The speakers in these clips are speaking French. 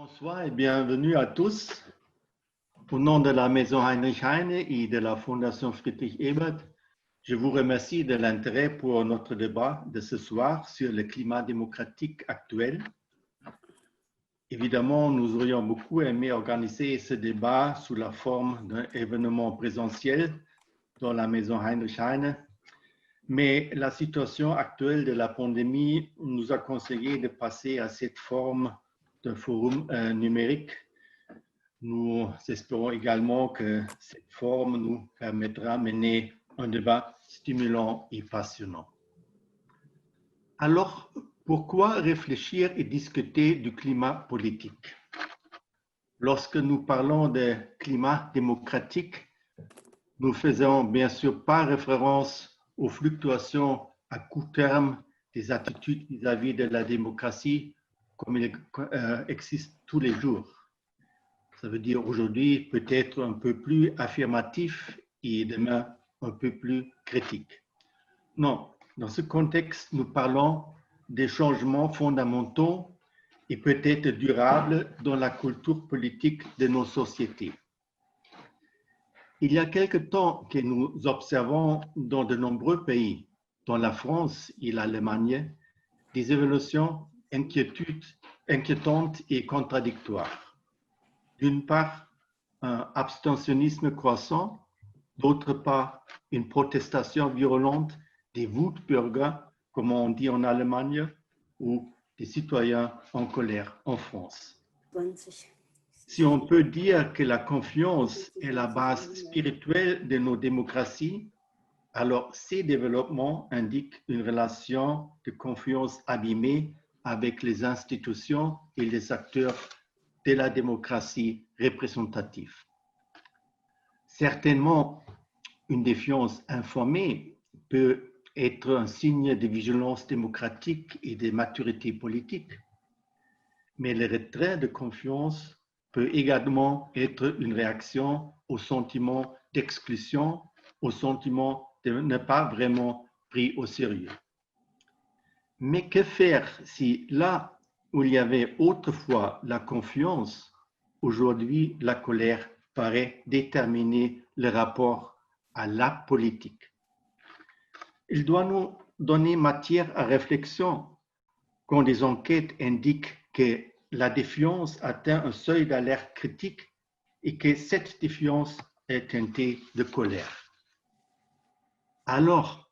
Bonsoir et bienvenue à tous. Au nom de la Maison Heinrich Heine et de la Fondation Friedrich Ebert, je vous remercie de l'intérêt pour notre débat de ce soir sur le climat démocratique actuel. Évidemment, nous aurions beaucoup aimé organiser ce débat sous la forme d'un événement présentiel dans la Maison Heinrich Heine, mais la situation actuelle de la pandémie nous a conseillé de passer à cette forme d'un forum numérique. Nous espérons également que cette forme nous permettra de mener un débat stimulant et passionnant. Alors, pourquoi réfléchir et discuter du climat politique? Lorsque nous parlons de climat démocratique, nous faisons bien sûr pas référence aux fluctuations à court terme des attitudes vis-à-vis de la démocratie comme il existe tous les jours. Ça veut dire aujourd'hui peut-être un peu plus affirmatif et demain un peu plus critique. Non, dans ce contexte, nous parlons des changements fondamentaux et peut-être durables dans la culture politique de nos sociétés. Il y a quelque temps que nous observons dans de nombreux pays, dont la France et l'Allemagne, des évolutions inquiétantes et contradictoires. D'une part, un abstentionnisme croissant, d'autre part, une protestation violente des Wutbürger, comme on dit en Allemagne, ou des citoyens en colère en France. 20. Si on peut dire que la confiance est la base spirituelle de nos démocraties, alors ces développements indiquent une relation de confiance abîmée avec les institutions et les acteurs de la démocratie représentative. Certainement, une défiance informée peut être un signe de vigilance démocratique et de maturité politique, mais le retrait de confiance peut également être une réaction au sentiment d'exclusion, au sentiment de ne pas vraiment pris au sérieux. Mais que faire si là où il y avait autrefois la confiance, aujourd'hui la colère paraît déterminer le rapport à la politique? Il doit nous donner matière à réflexion quand des enquêtes indiquent que la défiance atteint un seuil d'alerte critique et que cette défiance est teintée de colère. Alors,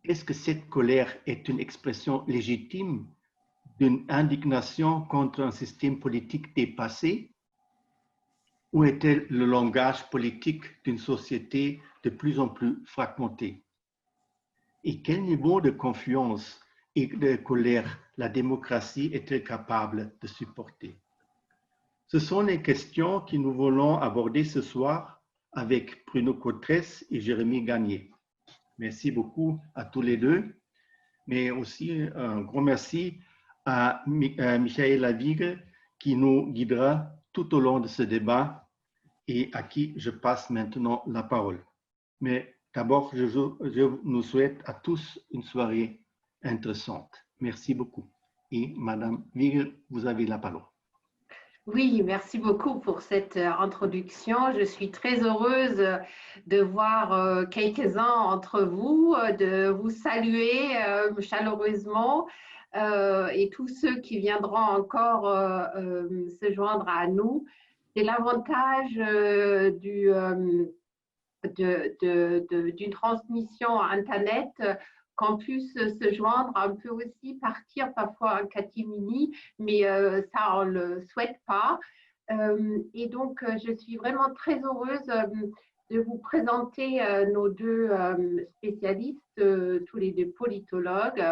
est-ce que cette colère est une expression légitime d'une indignation contre un système politique dépassé? Ou est-elle le langage politique d'une société de plus en plus fragmentée? Et quel niveau de confiance et de colère la démocratie est-elle capable de supporter? Ce sont les questions que nous voulons aborder ce soir avec Bruno Cotresse et Jérémy Gagné. Merci beaucoup à tous les deux, mais aussi un grand merci à Michael Lavigue qui nous guidera tout au long de ce débat et à qui je passe maintenant la parole. Mais d'abord, je nous souhaite à tous une soirée intéressante. Merci beaucoup. Et Madame Wiegel, vous avez la parole. Oui, merci beaucoup pour cette introduction. Je suis très heureuse de voir quelques-uns entre vous, de vous saluer chaleureusement et tous ceux qui viendront encore se joindre à nous. C'est l'avantage d'une transmission Internet qu'on puisse se joindre, on peut aussi partir parfois en catimini, mais ça, on ne le souhaite pas. Et donc, je suis vraiment très heureuse de vous présenter nos deux spécialistes, tous les deux politologues,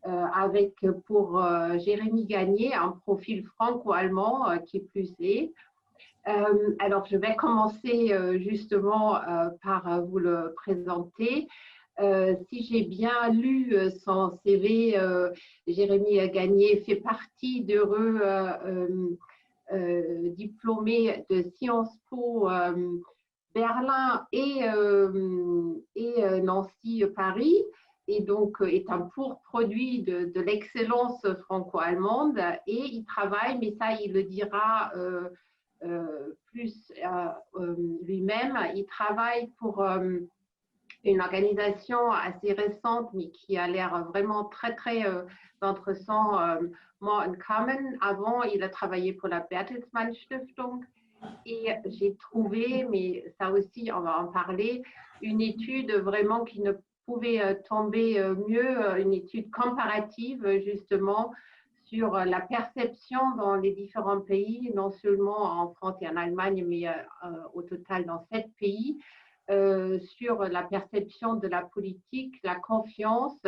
avec pour Jérémy Gagné un profil franco-allemand qui plus est. Alors, je vais commencer justement par vous le présenter. Si j'ai bien lu son CV, Jérémy Gagné fait partie d'heureux diplômés de Sciences Po Berlin et Nancy Paris. et donc est un pur produit de l'excellence franco-allemande, et il travaille, mais ça il le dira plus lui-même, il travaille pour une organisation assez récente, mais qui a l'air vraiment très, très intéressant, More in Common. Avant, il a travaillé pour la Bertelsmann Stiftung. Et j'ai trouvé, mais ça aussi, on va en parler, une étude vraiment qui ne pouvait tomber mieux, une étude comparative justement sur la perception dans les différents pays, non seulement en France et en Allemagne, mais au total dans 7 pays, sur la perception de la politique, la confiance,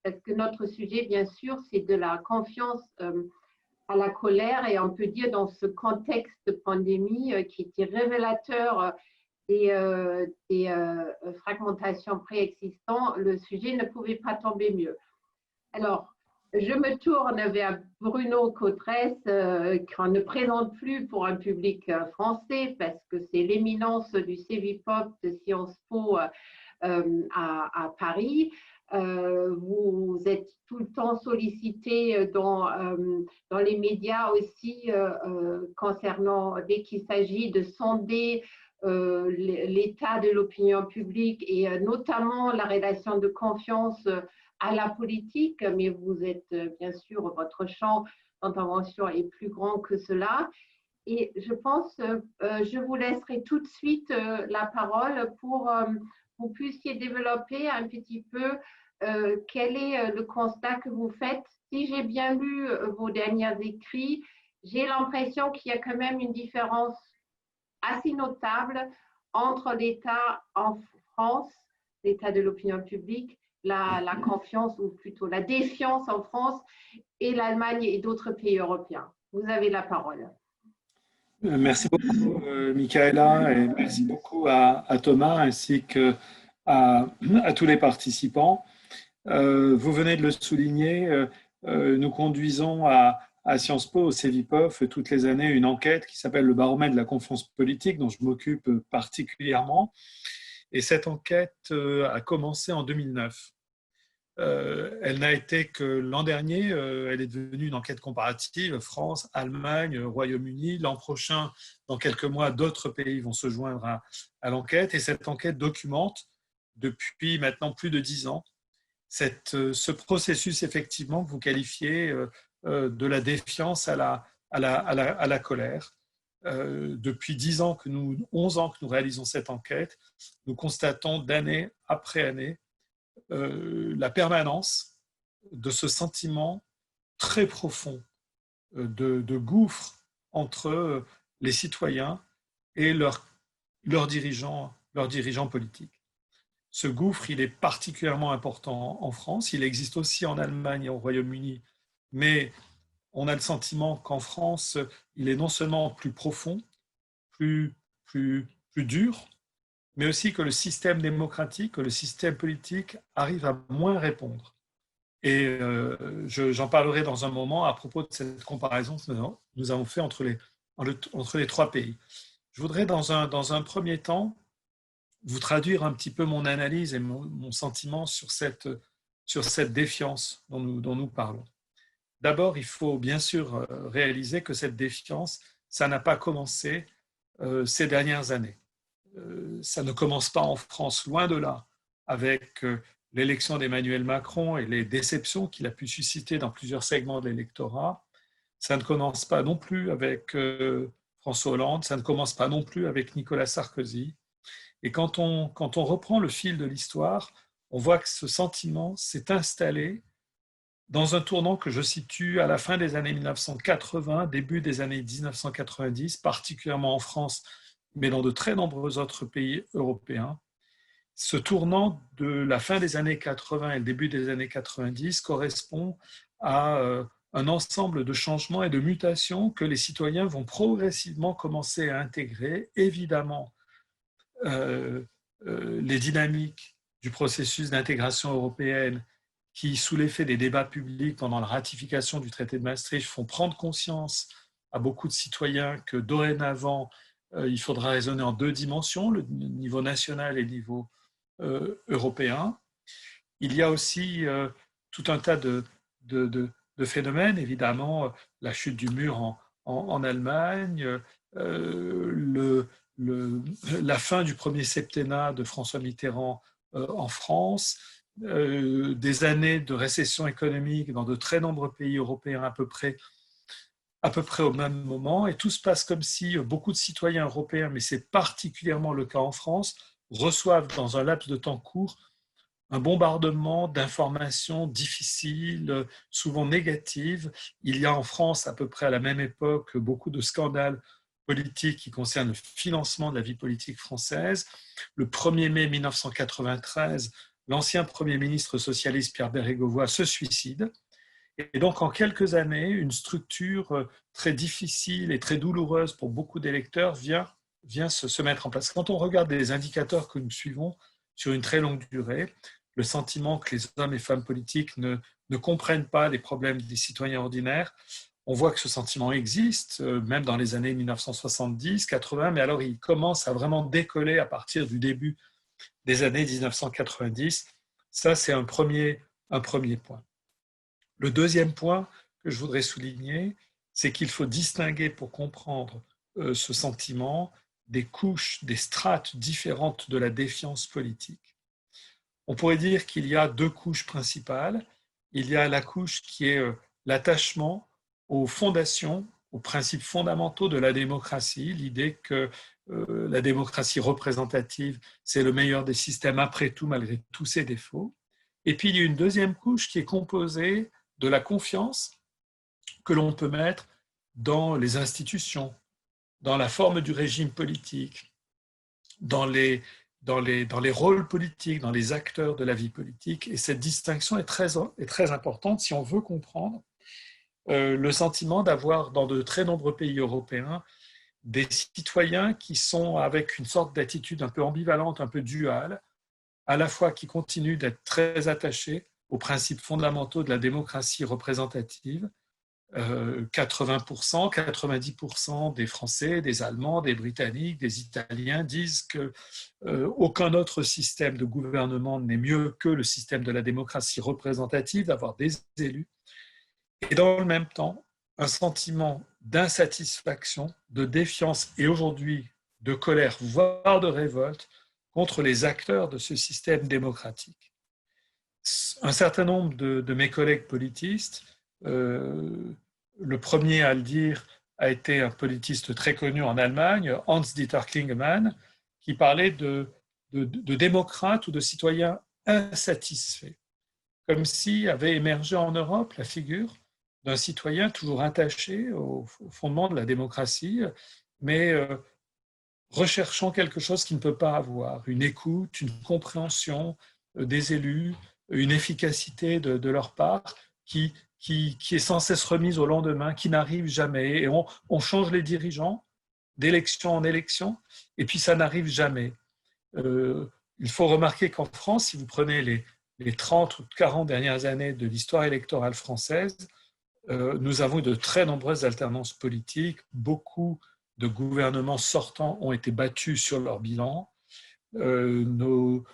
parce que notre sujet, bien sûr, c'est de la confiance à la colère, et on peut dire dans ce contexte de pandémie qui était révélateur des fragmentations préexistantes, le sujet ne pouvait pas tomber mieux. Alors, je me tourne vers Bruno Cottress, qu'on ne présente plus pour un public français, parce que c'est l'éminence du CEVIPOF de Sciences Po à Paris. Vous êtes tout le temps sollicité dans les médias aussi concernant, dès qu'il s'agit de sonder l'état de l'opinion publique et notamment la relation de confiance à la politique, mais vous êtes bien sûr, votre champ d'intervention est plus grand que cela. Et je pense, je vous laisserai tout de suite la parole pour vous puissiez développer un petit peu quel est le constat que vous faites. Si j'ai bien lu vos derniers écrits, j'ai l'impression qu'il y a quand même une différence assez notable entre l'état en France, l'état de l'opinion publique, la confiance, ou plutôt la défiance en France, et l'Allemagne et d'autres pays européens. Vous avez la parole. Merci beaucoup, Michaela, et merci beaucoup à Thomas ainsi qu'à tous les participants. Vous venez de le souligner, nous conduisons à Sciences Po, au CEVIPOF, toutes les années une enquête qui s'appelle le baromètre de la confiance politique, dont je m'occupe particulièrement. Et cette enquête a commencé en 2009. Elle n'a été que l'an dernier, elle est devenue une enquête comparative, France, Allemagne, Royaume-Uni. L'an prochain, dans quelques mois, d'autres pays vont se joindre à l'enquête. Et cette enquête documente, depuis maintenant plus de 10 ans, ce processus, effectivement, que vous qualifiez de la défiance à la colère. Depuis 11 ans que nous réalisons cette enquête, nous constatons d'année après année la permanence de ce sentiment très profond de gouffre entre les citoyens et leurs dirigeants politiques. Ce gouffre, il est particulièrement important en France, il existe aussi en Allemagne et au Royaume-Uni, mais on a le sentiment qu'en France, il est non seulement plus profond, plus dur, mais aussi que le système démocratique, que le système politique arrive à moins répondre. Et j'en parlerai dans un moment à propos de cette comparaison que nous avons fait entre les 3 pays. Je voudrais dans un premier temps vous traduire un petit peu mon analyse et mon sentiment sur cette défiance dont nous parlons. D'abord, il faut bien sûr réaliser que cette défiance, ça n'a pas commencé ces dernières années. Ça ne commence pas en France, loin de là, avec l'élection d'Emmanuel Macron et les déceptions qu'il a pu susciter dans plusieurs segments de l'électorat. Ça ne commence pas non plus avec François Hollande, ça ne commence pas non plus avec Nicolas Sarkozy. Et quand on reprend le fil de l'histoire, on voit que ce sentiment s'est installé dans un tournant que je situe à la fin des années 1980, début des années 1990, particulièrement en France, mais dans de très nombreux autres pays européens. Ce tournant de la fin des années 80 et le début des années 90 correspond à un ensemble de changements et de mutations que les citoyens vont progressivement commencer à intégrer. Évidemment, les dynamiques du processus d'intégration européenne qui, sous l'effet des débats publics pendant la ratification du traité de Maastricht, font prendre conscience à beaucoup de citoyens que dorénavant, il faudra raisonner en 2 dimensions, le niveau national et le niveau européen. il y a aussi tout un tas de phénomènes, évidemment, la chute du mur en Allemagne, la fin du premier septennat de François Mitterrand en France, des années de récession économique dans de très nombreux pays européens à peu près au même moment, et tout se passe comme si beaucoup de citoyens européens, mais c'est particulièrement le cas en France, reçoivent dans un laps de temps court un bombardement d'informations difficiles, souvent négatives. Il y a en France, à peu près à la même époque, beaucoup de scandales politiques qui concernent le financement de la vie politique française. Le 1er mai 1993, l'ancien Premier ministre socialiste Pierre Bérégovoy se suicide. Et donc, en quelques années, une structure très difficile et très douloureuse pour beaucoup d'électeurs vient se mettre en place. Quand on regarde les indicateurs que nous suivons sur une très longue durée, le sentiment que les hommes et femmes politiques ne comprennent pas les problèmes des citoyens ordinaires, on voit que ce sentiment existe, même dans les années 1970, 80, mais alors il commence à vraiment décoller à partir du début des années 1990. Ça, c'est un premier point. Le deuxième point que je voudrais souligner, c'est qu'il faut distinguer pour comprendre ce sentiment des couches, des strates différentes de la défiance politique. On pourrait dire qu'il y a deux couches principales. Il y a la couche qui est l'attachement aux fondations, aux principes fondamentaux de la démocratie, l'idée que la démocratie représentative, c'est le meilleur des systèmes après tout, malgré tous ses défauts. Et puis il y a une deuxième couche qui est composée de la confiance que l'on peut mettre dans les institutions, dans la forme du régime politique, dans les rôles politiques, dans les acteurs de la vie politique. Et cette distinction est très importante si on veut comprendre le sentiment d'avoir dans de très nombreux pays européens des citoyens qui sont avec une sorte d'attitude un peu ambivalente, un peu duale, à la fois qui continuent d'être très attachés aux principes fondamentaux de la démocratie représentative. 80%, 90% des Français, des Allemands, des Britanniques, des Italiens disent qu'aucun autre système de gouvernement n'est mieux que le système de la démocratie représentative, d'avoir des élus. Et dans le même temps, un sentiment d'insatisfaction, de défiance et aujourd'hui de colère, voire de révolte contre les acteurs de ce système démocratique. Un certain nombre de mes collègues politistes, le premier à le dire a été un politiste très connu en Allemagne, Hans-Dieter Klingemann, qui parlait de démocrates ou de citoyens insatisfaits, comme si avait émergé en Europe la figure d'un citoyen toujours attaché au fondement de la démocratie, mais recherchant quelque chose qu'il ne peut pas avoir, une écoute, une compréhension des élus, une efficacité de leur part qui est sans cesse remise au lendemain, qui n'arrive jamais. Et on change les dirigeants d'élection en élection, et puis ça n'arrive jamais. Il faut remarquer qu'en France, si vous prenez les 30 ou 40 dernières années de l'histoire électorale française, nous avons eu de très nombreuses alternances politiques. Beaucoup de gouvernements sortants ont été battus sur leur bilan. Nos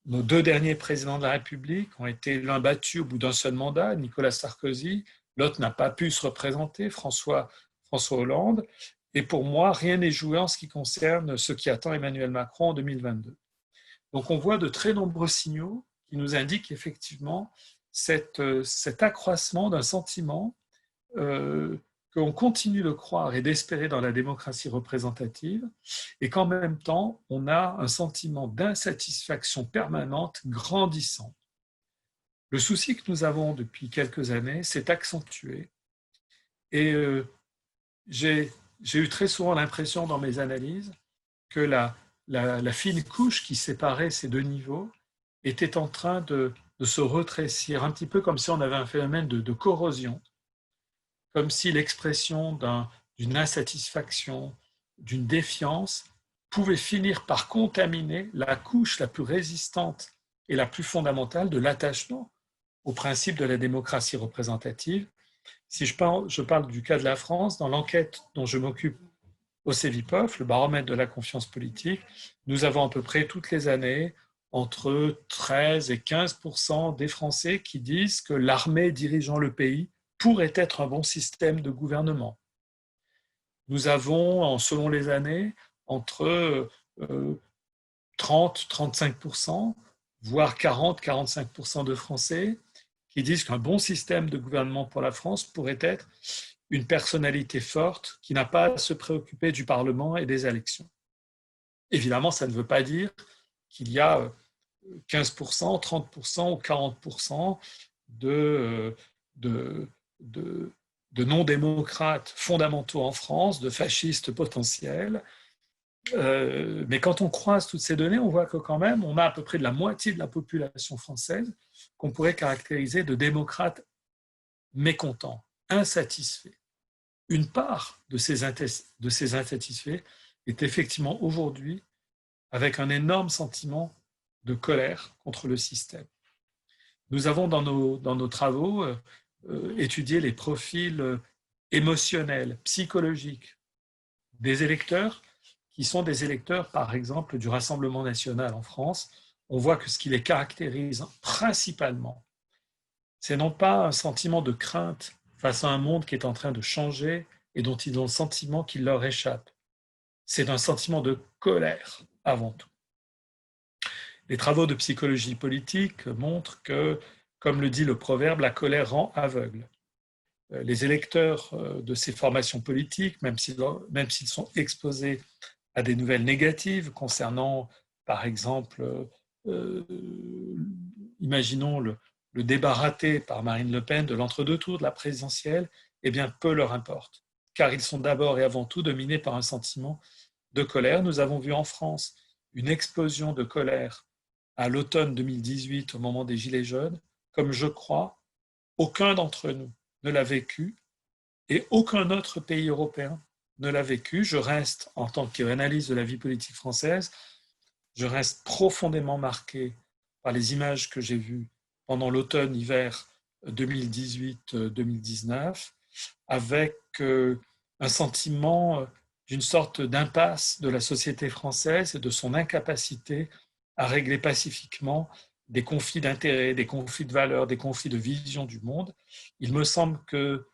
deux derniers présidents de la République ont été l'un battu au bout d'un seul mandat, Nicolas Sarkozy, l'autre n'a pas pu se représenter, François Hollande. Et pour moi, rien n'est joué en ce qui concerne ce qui attend Emmanuel Macron en 2022. Donc on voit de très nombreux signaux qui nous indiquent effectivement cet accroissement d'un sentiment qu'on continue de croire et d'espérer dans la démocratie représentative, et qu'en même temps, on a un sentiment d'insatisfaction permanente grandissant. Le souci que nous avons depuis quelques années s'est accentué, et j'ai eu très souvent l'impression dans mes analyses que la fine couche qui séparait ces deux niveaux était en train de se rétrécir, un petit peu comme si on avait un phénomène de corrosion, comme si l'expression d'une insatisfaction, d'une défiance pouvait finir par contaminer la couche la plus résistante et la plus fondamentale de l'attachement au principe de la démocratie représentative. Si je parle du cas de la France, dans l'enquête dont je m'occupe au CEVIPOF, le baromètre de la confiance politique, nous avons à peu près toutes les années entre 13 et 15% des Français qui disent que l'armée dirigeant le pays pourrait être un bon système de gouvernement. Nous avons, selon les années, entre 30-35%, voire 40-45% de Français qui disent qu'un bon système de gouvernement pour la France pourrait être une personnalité forte qui n'a pas à se préoccuper du Parlement et des élections. Évidemment, ça ne veut pas dire qu'il y a 15%, 30% ou 40% de non-démocrates fondamentaux en France, de fascistes potentiels. Mais quand on croise toutes ces données, on voit que quand même, on a à peu près de la moitié de la population française qu'on pourrait caractériser de démocrates mécontents, insatisfaits. Une part de ces insatisfaits est effectivement aujourd'hui avec un énorme sentiment de colère contre le système. Nous avons dans nos travaux étudié les profils émotionnels, psychologiques des électeurs qui sont des électeurs, par exemple, du Rassemblement national en France. On voit que ce qui les caractérise principalement, c'est non pas un sentiment de crainte face à un monde qui est en train de changer et dont ils ont le sentiment qu'il leur échappe. C'est un sentiment de colère avant tout. Les travaux de psychologie politique montrent que, comme le dit le proverbe, la colère rend aveugle. Les électeurs de ces formations politiques, même s'ils sont exposés à des nouvelles négatives concernant, par exemple, imaginons le débat raté par Marine Le Pen de l'entre-deux tours de la présidentielle, eh bien, peu leur importe, car ils sont d'abord et avant tout dominés par un sentiment de colère. Nous avons vu en France une explosion de colère à l'automne 2018, au moment des Gilets jaunes, comme je crois, aucun d'entre nous ne l'a vécu et aucun autre pays européen ne l'a vécu. Je reste, en tant qu'analyste de la vie politique française, je reste profondément marqué par les images que j'ai vues pendant l'automne-hiver 2018-2019, avec un sentiment d'une sorte d'impasse de la société française et de son incapacité à régler pacifiquement des conflits d'intérêts, des conflits de valeurs, des conflits de vision du monde. Il me semble que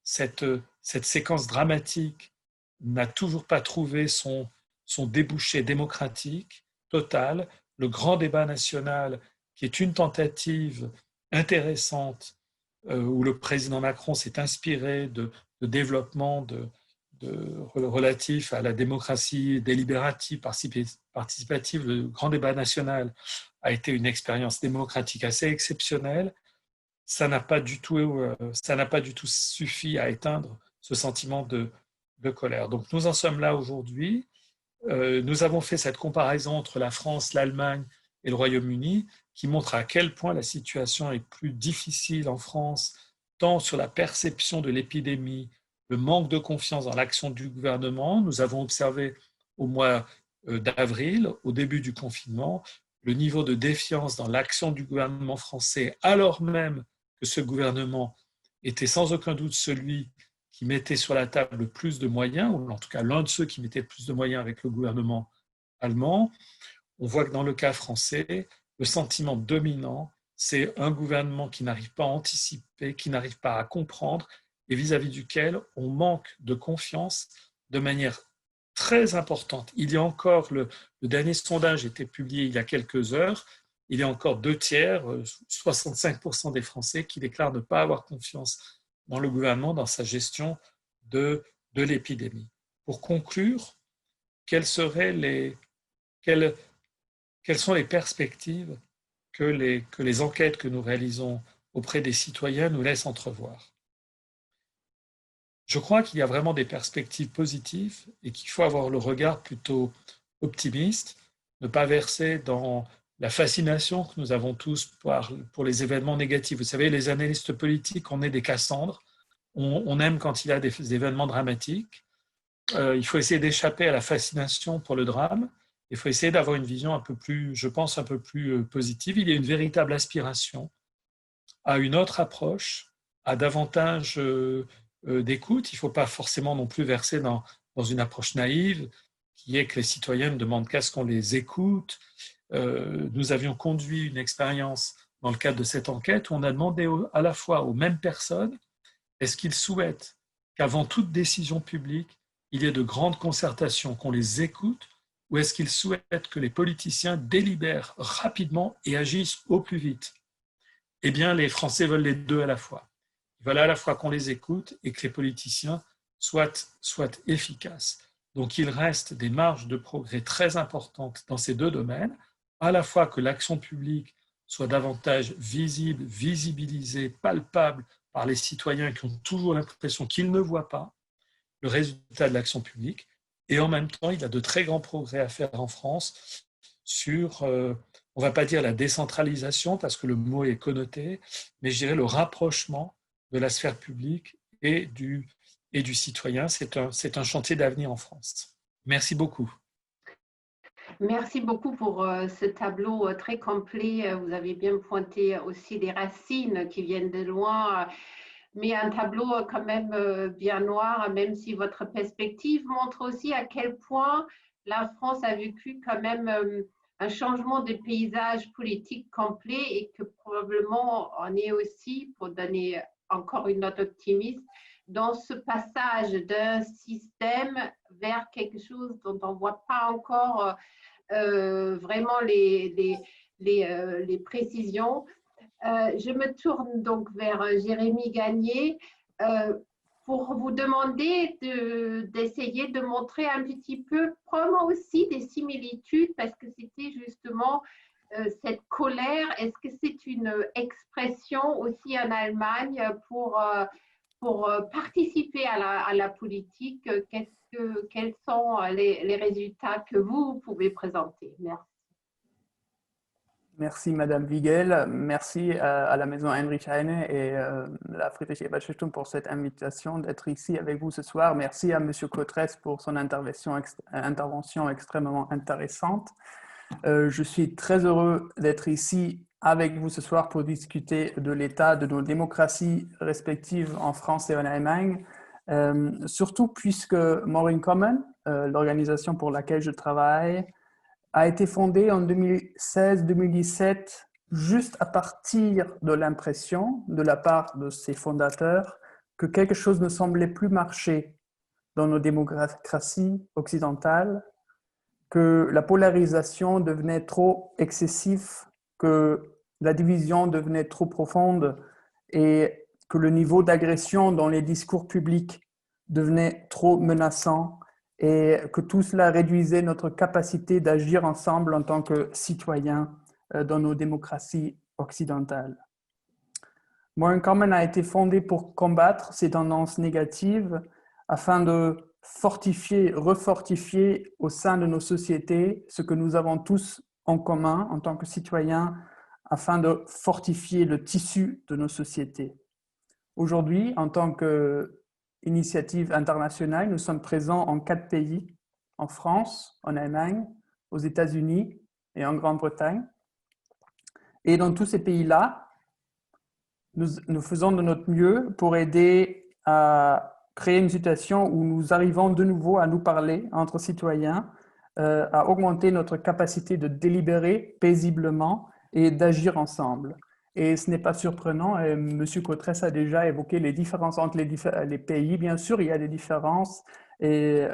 cette séquence dramatique n'a toujours pas trouvé son débouché démocratique total. Le grand débat national, qui est une tentative intéressante où le président Macron s'est inspiré de développement relatif à la démocratie délibérative, participative. Le grand débat national a été une expérience démocratique assez exceptionnelle. Ça n'a pas du tout suffi à éteindre ce sentiment de colère. Donc nous en sommes là aujourd'hui. Nous avons fait cette comparaison entre la France, l'Allemagne et le Royaume-Uni qui montre à quel point la situation est plus difficile en France, tant sur la perception de l'épidémie, le manque de confiance dans l'action du gouvernement. Nous avons observé au mois d'avril, au début du confinement, le niveau de défiance dans l'action du gouvernement français, alors même que ce gouvernement était sans aucun doute celui qui mettait sur la table plus de moyens, ou en tout cas l'un de ceux qui mettait plus de moyens avec le gouvernement allemand. On voit que dans le cas français, le sentiment dominant, c'est un gouvernement qui n'arrive pas à anticiper, qui n'arrive pas à comprendre, et vis-à-vis duquel on manque de confiance de manière très importante. Il y a encore, le dernier sondage a été publié il y a quelques heures, il y a encore 2/3, 65% des Français qui déclarent ne pas avoir confiance dans le gouvernement, dans sa gestion de l'épidémie. Pour conclure, quelles sont les perspectives que les enquêtes que nous réalisons auprès des citoyens nous laissent entrevoir? Je crois qu'il y a vraiment des perspectives positives et qu'il faut avoir le regard plutôt optimiste, ne pas verser dans la fascination que nous avons tous pour les événements négatifs. Vous savez, les analystes politiques, on est des Cassandres. On aime quand il y a des événements dramatiques. Il faut essayer d'échapper à la fascination pour le drame. Il faut essayer d'avoir une vision un peu plus, je pense, un peu plus positive. Il y a une véritable aspiration à une autre approche, à davantage d'écoute. Il ne faut pas forcément non plus verser dans une approche naïve qui est que les citoyens ne demandent qu'à ce qu'on les écoute nous avions conduit une expérience dans le cadre de cette enquête où on a demandé à la fois aux mêmes personnes est-ce qu'ils souhaitent qu'avant toute décision publique, il y ait de grandes concertations, qu'on les écoute, ou est-ce qu'ils souhaitent que les politiciens délibèrent rapidement et agissent au plus vite? Eh bien, les Français veulent les deux à la fois. Ils veulent à la fois qu'on les écoute et que les politiciens soient efficaces. Donc, il reste des marges de progrès très importantes dans ces deux domaines, à la fois que l'action publique soit davantage visible, visibilisée, palpable par les citoyens qui ont toujours l'impression qu'ils ne voient pas le résultat de l'action publique, et en même temps, il y a de très grands progrès à faire en France sur, on ne va pas dire la décentralisation, parce que le mot est connoté, mais je dirais le rapprochement de la sphère publique et du citoyen. C'est un chantier d'avenir en France. Merci beaucoup. Merci beaucoup pour ce tableau très complet. Vous avez bien pointé aussi des racines qui viennent de loin, mais un tableau quand même bien noir, même si votre perspective montre aussi à quel point la France a vécu quand même un changement de paysage politique complet et que probablement on est aussi, pour donner encore une note optimiste, dans ce passage d'un système vers quelque chose dont on ne voit pas encore vraiment les précisions. Je me tourne donc vers Jérémy Gagné pour vous demander d'essayer de montrer un petit peu, probablement aussi des similitudes, parce que c'était justement cette colère. Est-ce que c'est une expression aussi en Allemagne pour participer à la politique? Quels sont les résultats que vous pouvez présenter? Merci. Merci Madame Wiegel, merci à la Maison Heinrich Heine et la Friedrich Ebert Stiftung pour cette invitation d'être ici avec vous ce soir. Merci à Monsieur Cotresse pour son intervention extrêmement intéressante. Je suis très heureux d'être ici avec vous ce soir pour discuter de l'état de nos démocraties respectives en France et en Allemagne, surtout puisque Maureen Common, l'organisation pour laquelle je travaille, a été fondée en 2016-2017 juste à partir de l'impression de la part de ses fondateurs que quelque chose ne semblait plus marcher dans nos démocraties occidentales, que la polarisation devenait trop excessive, que la division devenait trop profonde et que le niveau d'agression dans les discours publics devenait trop menaçant et que tout cela réduisait notre capacité d'agir ensemble en tant que citoyens dans nos démocraties occidentales. Maureen Common a été fondée pour combattre ces tendances négatives afin de refortifier au sein de nos sociétés ce que nous avons tous en commun en tant que citoyens afin de fortifier le tissu de nos sociétés. Aujourd'hui, en tant qu'initiative internationale, nous sommes présents en 4 pays, en France, en Allemagne, aux États-Unis et en Grande-Bretagne. Et dans tous ces pays-là, nous faisons de notre mieux pour aider à créer une situation où nous arrivons de nouveau à nous parler entre citoyens, à augmenter notre capacité de délibérer paisiblement et d'agir ensemble. Et ce n'est pas surprenant, M. Cotresse a déjà évoqué les différences entre les pays. Bien sûr, il y a des différences et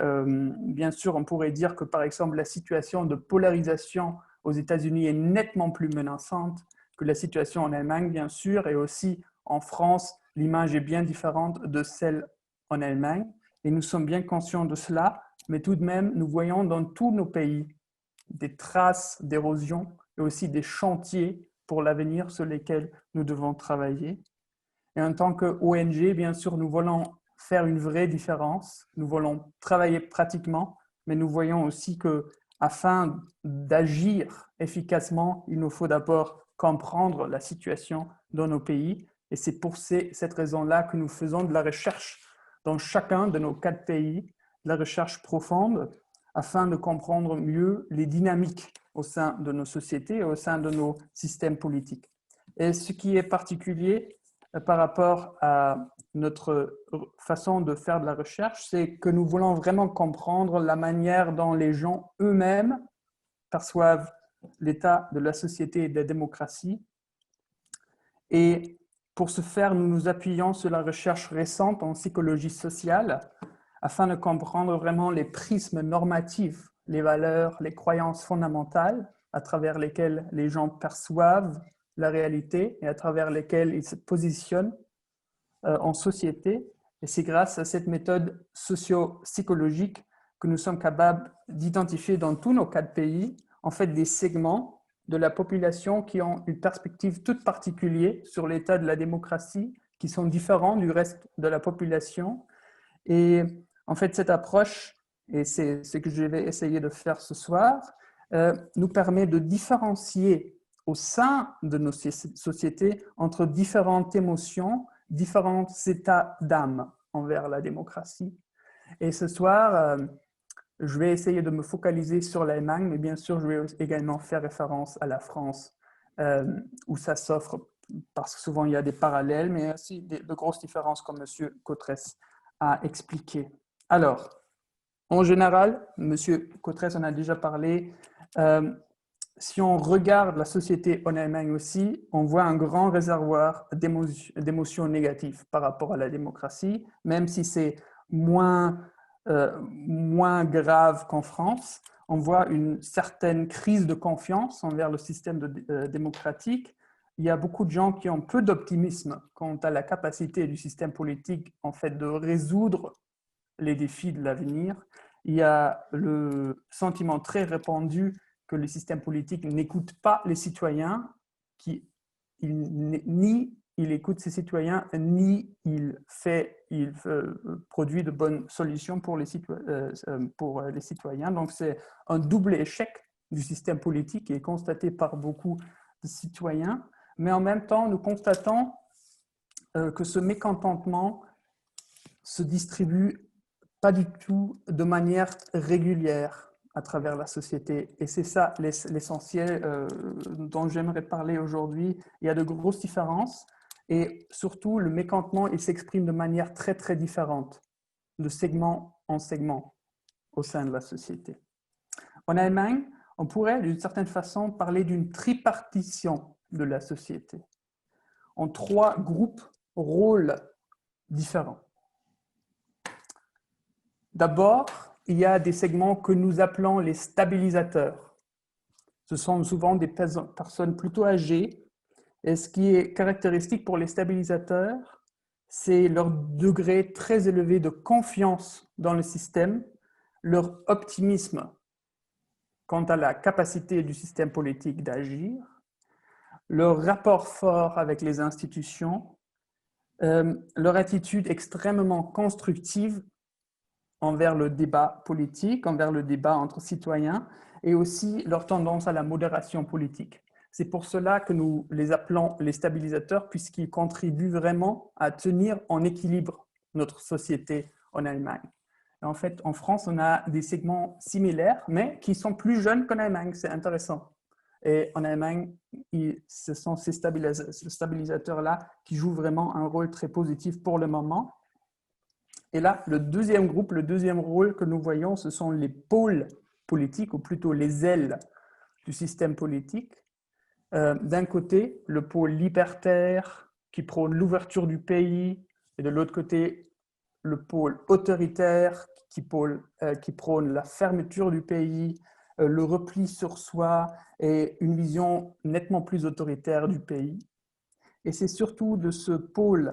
bien sûr, on pourrait dire que par exemple, la situation de polarisation aux États-Unis est nettement plus menaçante que la situation en Allemagne, bien sûr, et aussi en France, l'image est bien différente de celle en Allemagne. Et nous sommes bien conscients de cela, mais tout de même, nous voyons dans tous nos pays des traces d'érosion et aussi des chantiers pour l'avenir sur lesquels nous devons travailler. Et en tant qu'ONG, bien sûr, nous voulons faire une vraie différence, nous voulons travailler pratiquement, mais nous voyons aussi qu'afin d'agir efficacement, il nous faut d'abord comprendre la situation dans nos pays. Et c'est pour cette raison-là que nous faisons de la recherche dans chacun de nos 4 pays, de la recherche profonde, afin de comprendre mieux les dynamiques au sein de nos sociétés et au sein de nos systèmes politiques. Et ce qui est particulier par rapport à notre façon de faire de la recherche, c'est que nous voulons vraiment comprendre la manière dont les gens eux-mêmes perçoivent l'état de la société et de la démocratie. Et pour ce faire, nous nous appuyons sur la recherche récente en psychologie sociale afin de comprendre vraiment les prismes normatifs, les valeurs, les croyances fondamentales à travers lesquelles les gens perçoivent la réalité et à travers lesquelles ils se positionnent en société. Et c'est grâce à cette méthode socio-psychologique que nous sommes capables d'identifier dans tous nos 4 pays, en fait, des segments de la population qui ont une perspective toute particulière sur l'état de la démocratie, qui sont différents du reste de la population. Et en fait, cette approche, et c'est ce que je vais essayer de faire ce soir, nous permet de différencier au sein de nos sociétés entre différentes émotions, différents états d'âme envers la démocratie. Et ce soir, je vais essayer de me focaliser sur l'Allemagne, mais bien sûr, je vais également faire référence à la France, où ça s'offre, parce que souvent il y a des parallèles, mais aussi de grosses différences, comme M. Cotresse a expliqué. Alors, en général, M. Cotresse en a déjà parlé, si on regarde la société en Allemagne aussi, on voit un grand réservoir d'émotions négatives par rapport à la démocratie, même si c'est moins grave qu'en France. On voit une certaine crise de confiance envers le système démocratique. Il y a beaucoup de gens qui ont peu d'optimisme quant à la capacité du système politique en fait, de résoudre les défis de l'avenir. Il y a le sentiment très répandu que le système politique n'écoute pas les citoyens, ni il écoute ses citoyens, ni il produit de bonnes solutions pour les citoyens. Donc, c'est un double échec du système politique qui est constaté par beaucoup de citoyens. Mais en même temps, nous constatons que ce mécontentement se distribue pas du tout de manière régulière à travers la société. Et c'est ça l'essentiel dont j'aimerais parler aujourd'hui. Il y a de grosses différences et surtout, le mécontentement, il s'exprime de manière très, très différente, de segment en segment au sein de la société. En Allemagne, on pourrait d'une certaine façon parler d'une tripartition de la société en 3 groupes, rôles différents. D'abord, il y a des segments que nous appelons les stabilisateurs. Ce sont souvent des personnes plutôt âgées. Et ce qui est caractéristique pour les stabilisateurs, c'est leur degré très élevé de confiance dans le système, leur optimisme quant à la capacité du système politique d'agir, leur rapport fort avec les institutions, leur attitude extrêmement constructive envers le débat politique, envers le débat entre citoyens, et aussi leur tendance à la modération politique. C'est pour cela que nous les appelons les stabilisateurs, puisqu'ils contribuent vraiment à tenir en équilibre notre société en Allemagne. Et en fait, en France, on a des segments similaires, mais qui sont plus jeunes qu'en Allemagne. C'est intéressant. Et en Allemagne, ce sont ces stabilisateurs-là qui jouent vraiment un rôle très positif pour le moment. Et là, le deuxième groupe, le deuxième rôle que nous voyons, ce sont les pôles politiques, ou plutôt les ailes du système politique. D'un côté, le pôle libertaire qui prône l'ouverture du pays, et de l'autre côté, le pôle autoritaire qui prône la fermeture du pays, le repli sur soi et une vision nettement plus autoritaire du pays. Et c'est surtout de ce pôle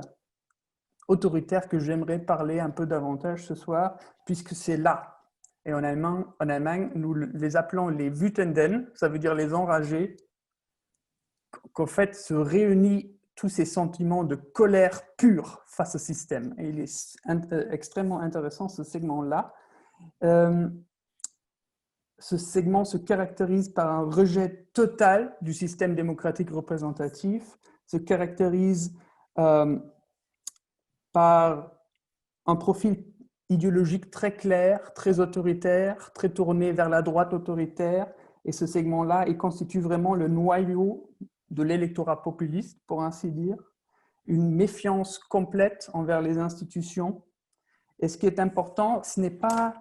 autoritaire que j'aimerais parler un peu davantage ce soir, puisque c'est là. Et en Allemagne, nous les appelons les Wütenden, ça veut dire les enragés, qu'en fait se réunissent tous ces sentiments de colère pure face au système. Et il est extrêmement intéressant ce segment-là. Ce segment se caractérise par un rejet total du système démocratique représentatif, se caractérise par un profil idéologique très clair, très autoritaire, très tourné vers la droite autoritaire. Et ce segment-là, il constitue vraiment le noyau de l'électorat populiste, pour ainsi dire, une méfiance complète envers les institutions. Et ce qui est important, ce n'est pas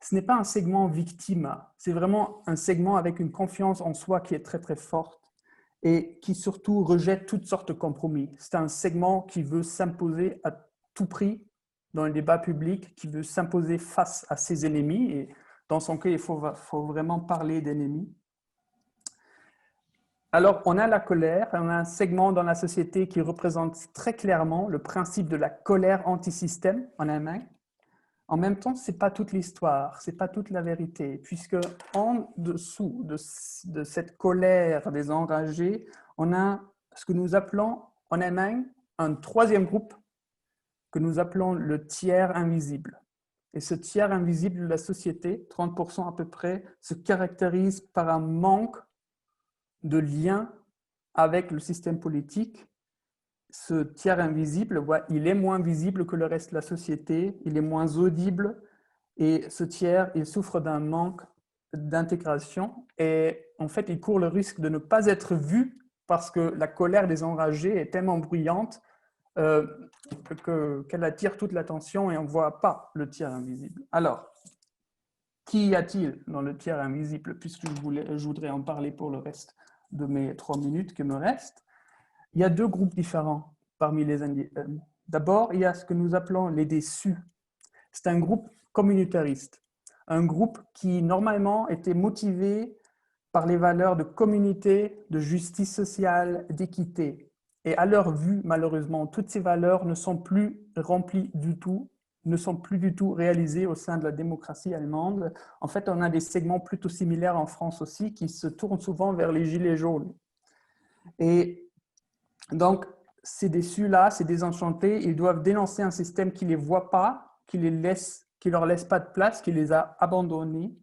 ce n'est pas un segment victime, c'est vraiment un segment avec une confiance en soi qui est très très forte et qui surtout rejette toutes sortes de compromis. C'est un segment qui veut s'imposer à tout prix dans le débat public, qui veut s'imposer face à ses ennemis. Et dans son cas, il faut vraiment parler d'ennemis. Alors, on a la colère, on a un segment dans la société qui représente très clairement le principe de la colère anti-système en Allemagne. En même temps, ce n'est pas toute l'histoire, ce n'est pas toute la vérité, puisque en dessous de cette colère des enragés, on a ce que nous appelons en Allemagne un troisième groupe que nous appelons le tiers invisible. Et ce tiers invisible de la société, 30% à peu près, se caractérise par un manque de lien avec le système politique. Ce tiers invisible, il est moins visible que le reste de la société, il est moins audible et ce tiers, il souffre d'un manque d'intégration et en fait, il court le risque de ne pas être vu parce que la colère des enragés est tellement bruyante qu'elle attire toute l'attention et on ne voit pas le tiers invisible. Alors, qui y a-t-il dans le tiers invisible puisque je voudrais en parler pour le reste de mes 3 minutes qui me restent? Il y a 2 groupes différents parmi les individus. D'abord, il y a ce que nous appelons les déçus. C'est un groupe communautariste, un groupe qui normalement était motivé par les valeurs de communauté, de justice sociale, d'équité. Et à leur vue, malheureusement, toutes ces valeurs ne sont plus remplies du tout, ne sont plus du tout réalisées au sein de la démocratie allemande. En fait, on a des segments plutôt similaires en France aussi qui se tournent souvent vers les gilets jaunes. Et donc, ces déçus-là, ces désenchantés, ils doivent dénoncer un système qui ne les voit pas, qui leur laisse pas de place, qui les a abandonnés.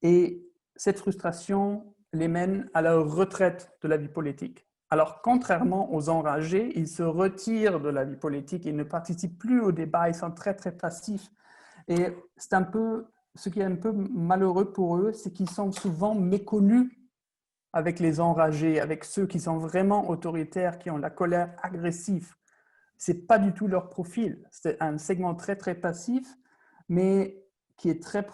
Et cette frustration les mène à la retraite de la vie politique. Alors, contrairement aux enragés, ils se retirent de la vie politique, ils ne participent plus au débat, ils sont très, très passifs. Et c'est un peu, ce qui est un peu malheureux pour eux, c'est qu'ils sont souvent méconnus avec les enragés, avec ceux qui sont vraiment autoritaires, qui ont la colère agressive. Ce n'est pas du tout leur profil. C'est un segment très, très passif, mais qui est très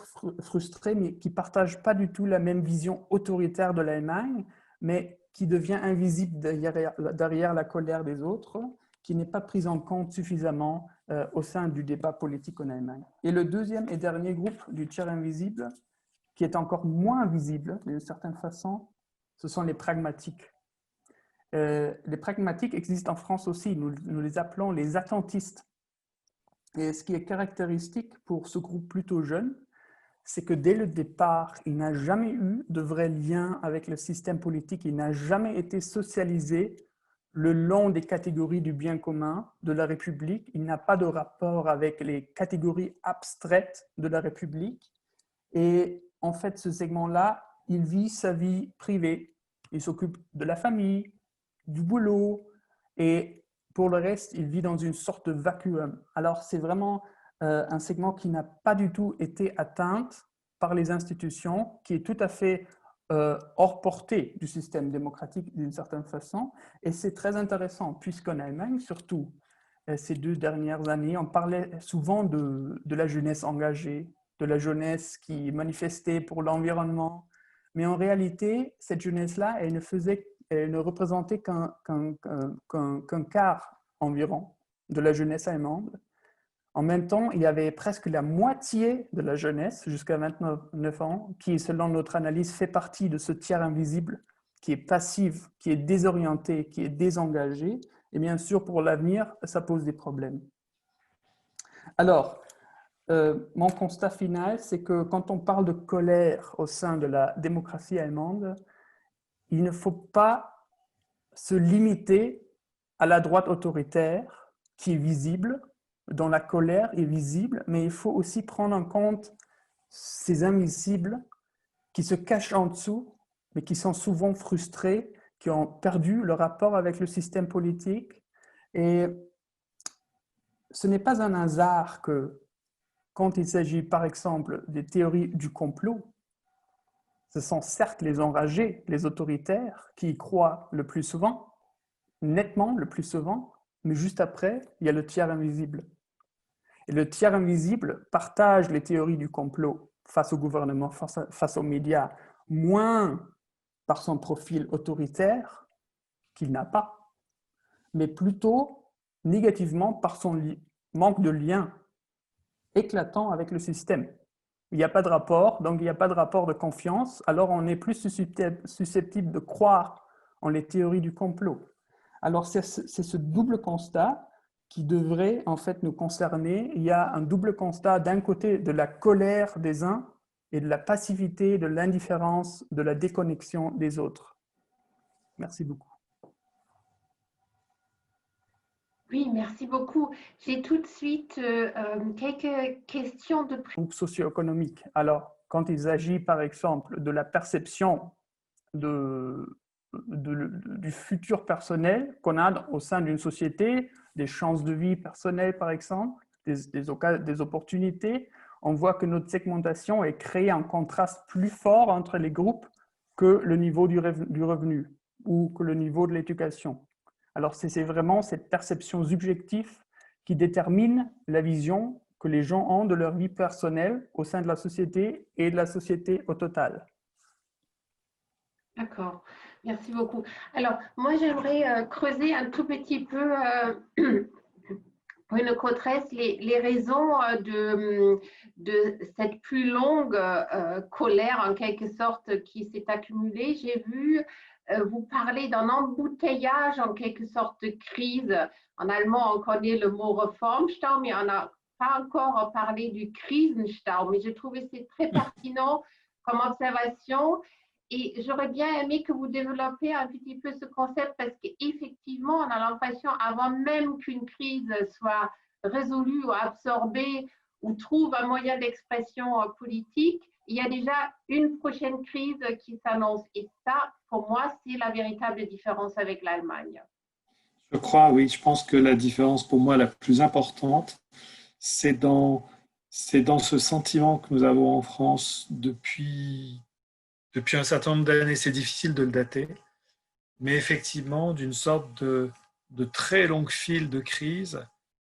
frustré, mais qui ne partage pas du tout la même vision autoritaire de l'Allemagne, mais qui devient invisible derrière la colère des autres, qui n'est pas prise en compte suffisamment au sein du débat politique en Allemagne. Et le deuxième et dernier groupe du tiers invisible, qui est encore moins visible d'une certaine façon, ce sont les pragmatiques. Les pragmatiques existent en France aussi, nous les appelons les attentistes. Et ce qui est caractéristique pour ce groupe plutôt jeune, c'est que dès le départ, il n'a jamais eu de vrai lien avec le système politique, il n'a jamais été socialisé le long des catégories du bien commun de la République, il n'a pas de rapport avec les catégories abstraites de la République. Et en fait, ce segment-là, il vit sa vie privée, il s'occupe de la famille, du boulot, et pour le reste, il vit dans une sorte de vacuum. Alors, c'est vraiment un segment qui n'a pas du tout été atteint par les institutions, qui est tout à fait hors portée du système démocratique d'une certaine façon. Et c'est très intéressant, puisqu'en Allemagne, surtout ces 2 dernières années, on parlait souvent de la jeunesse engagée, de la jeunesse qui manifestait pour l'environnement. Mais en réalité, cette jeunesse-là, elle ne représentait qu'un quart environ de la jeunesse allemande. En même temps, il y avait presque la moitié de la jeunesse, jusqu'à 29 ans, qui, selon notre analyse, fait partie de ce tiers invisible, qui est passif, qui est désorienté, qui est désengagé. Et bien sûr, pour l'avenir, ça pose des problèmes. Alors, mon constat final, c'est que quand on parle de colère au sein de la démocratie allemande, il ne faut pas se limiter à la droite autoritaire qui est visible, dont la colère est visible, mais il faut aussi prendre en compte ces invisibles qui se cachent en dessous, mais qui sont souvent frustrés, qui ont perdu le rapport avec le système politique. Et ce n'est pas un hasard que quand il s'agit, par exemple, des théories du complot, ce sont certes les enragés, les autoritaires, qui y croient le plus souvent, nettement le plus souvent, mais juste après, il y a le tiers invisible. Et le tiers invisible partage les théories du complot face au gouvernement, face aux médias, moins par son profil autoritaire qu'il n'a pas, mais plutôt négativement par son manque de lien éclatant avec le système. Il n'y a pas de rapport, donc il n'y a pas de rapport de confiance, alors on est plus susceptible de croire en les théories du complot. Alors c'est ce double constat qui devrait en fait nous concerner. Il y a un double constat d'un côté de la colère des uns et de la passivité, de l'indifférence, de la déconnexion des autres. Merci beaucoup. Oui, merci beaucoup. J'ai tout de suite quelques questions de... Groupe socio-économique. Alors, quand il s'agit par exemple de la perception du futur personnel qu'on a au sein d'une société, des chances de vie personnelles par exemple, des opportunités, on voit que notre segmentation est créée en contraste plus fort entre les groupes que le niveau du revenu ou que le niveau de l'éducation. Alors c'est vraiment cette perception subjective qui détermine la vision que les gens ont de leur vie personnelle au sein de la société et de la société au total. D'accord, merci beaucoup. Alors, moi, j'aimerais creuser un tout petit peu, pour une coteresse, les raisons de cette plus longue colère, en quelque sorte, qui s'est accumulée. J'ai vu vous parler d'un embouteillage, en quelque sorte, de crise. En allemand, on connaît le mot Reformstau, mais on n'a pas encore parlé du Krisenstau. Mais j'ai trouvé c'est très pertinent comme observation. Et j'aurais bien aimé que vous développiez un petit peu ce concept parce qu'effectivement, on a l'impression, avant même qu'une crise soit résolue ou absorbée ou trouve un moyen d'expression politique, il y a déjà une prochaine crise qui s'annonce. Et ça, pour moi, c'est la véritable différence avec l'Allemagne. Je crois, oui, je pense que la différence pour moi la plus importante, c'est dans ce sentiment que nous avons en France depuis un certain nombre d'années. C'est difficile de le dater, mais effectivement d'une sorte de très longue file de crises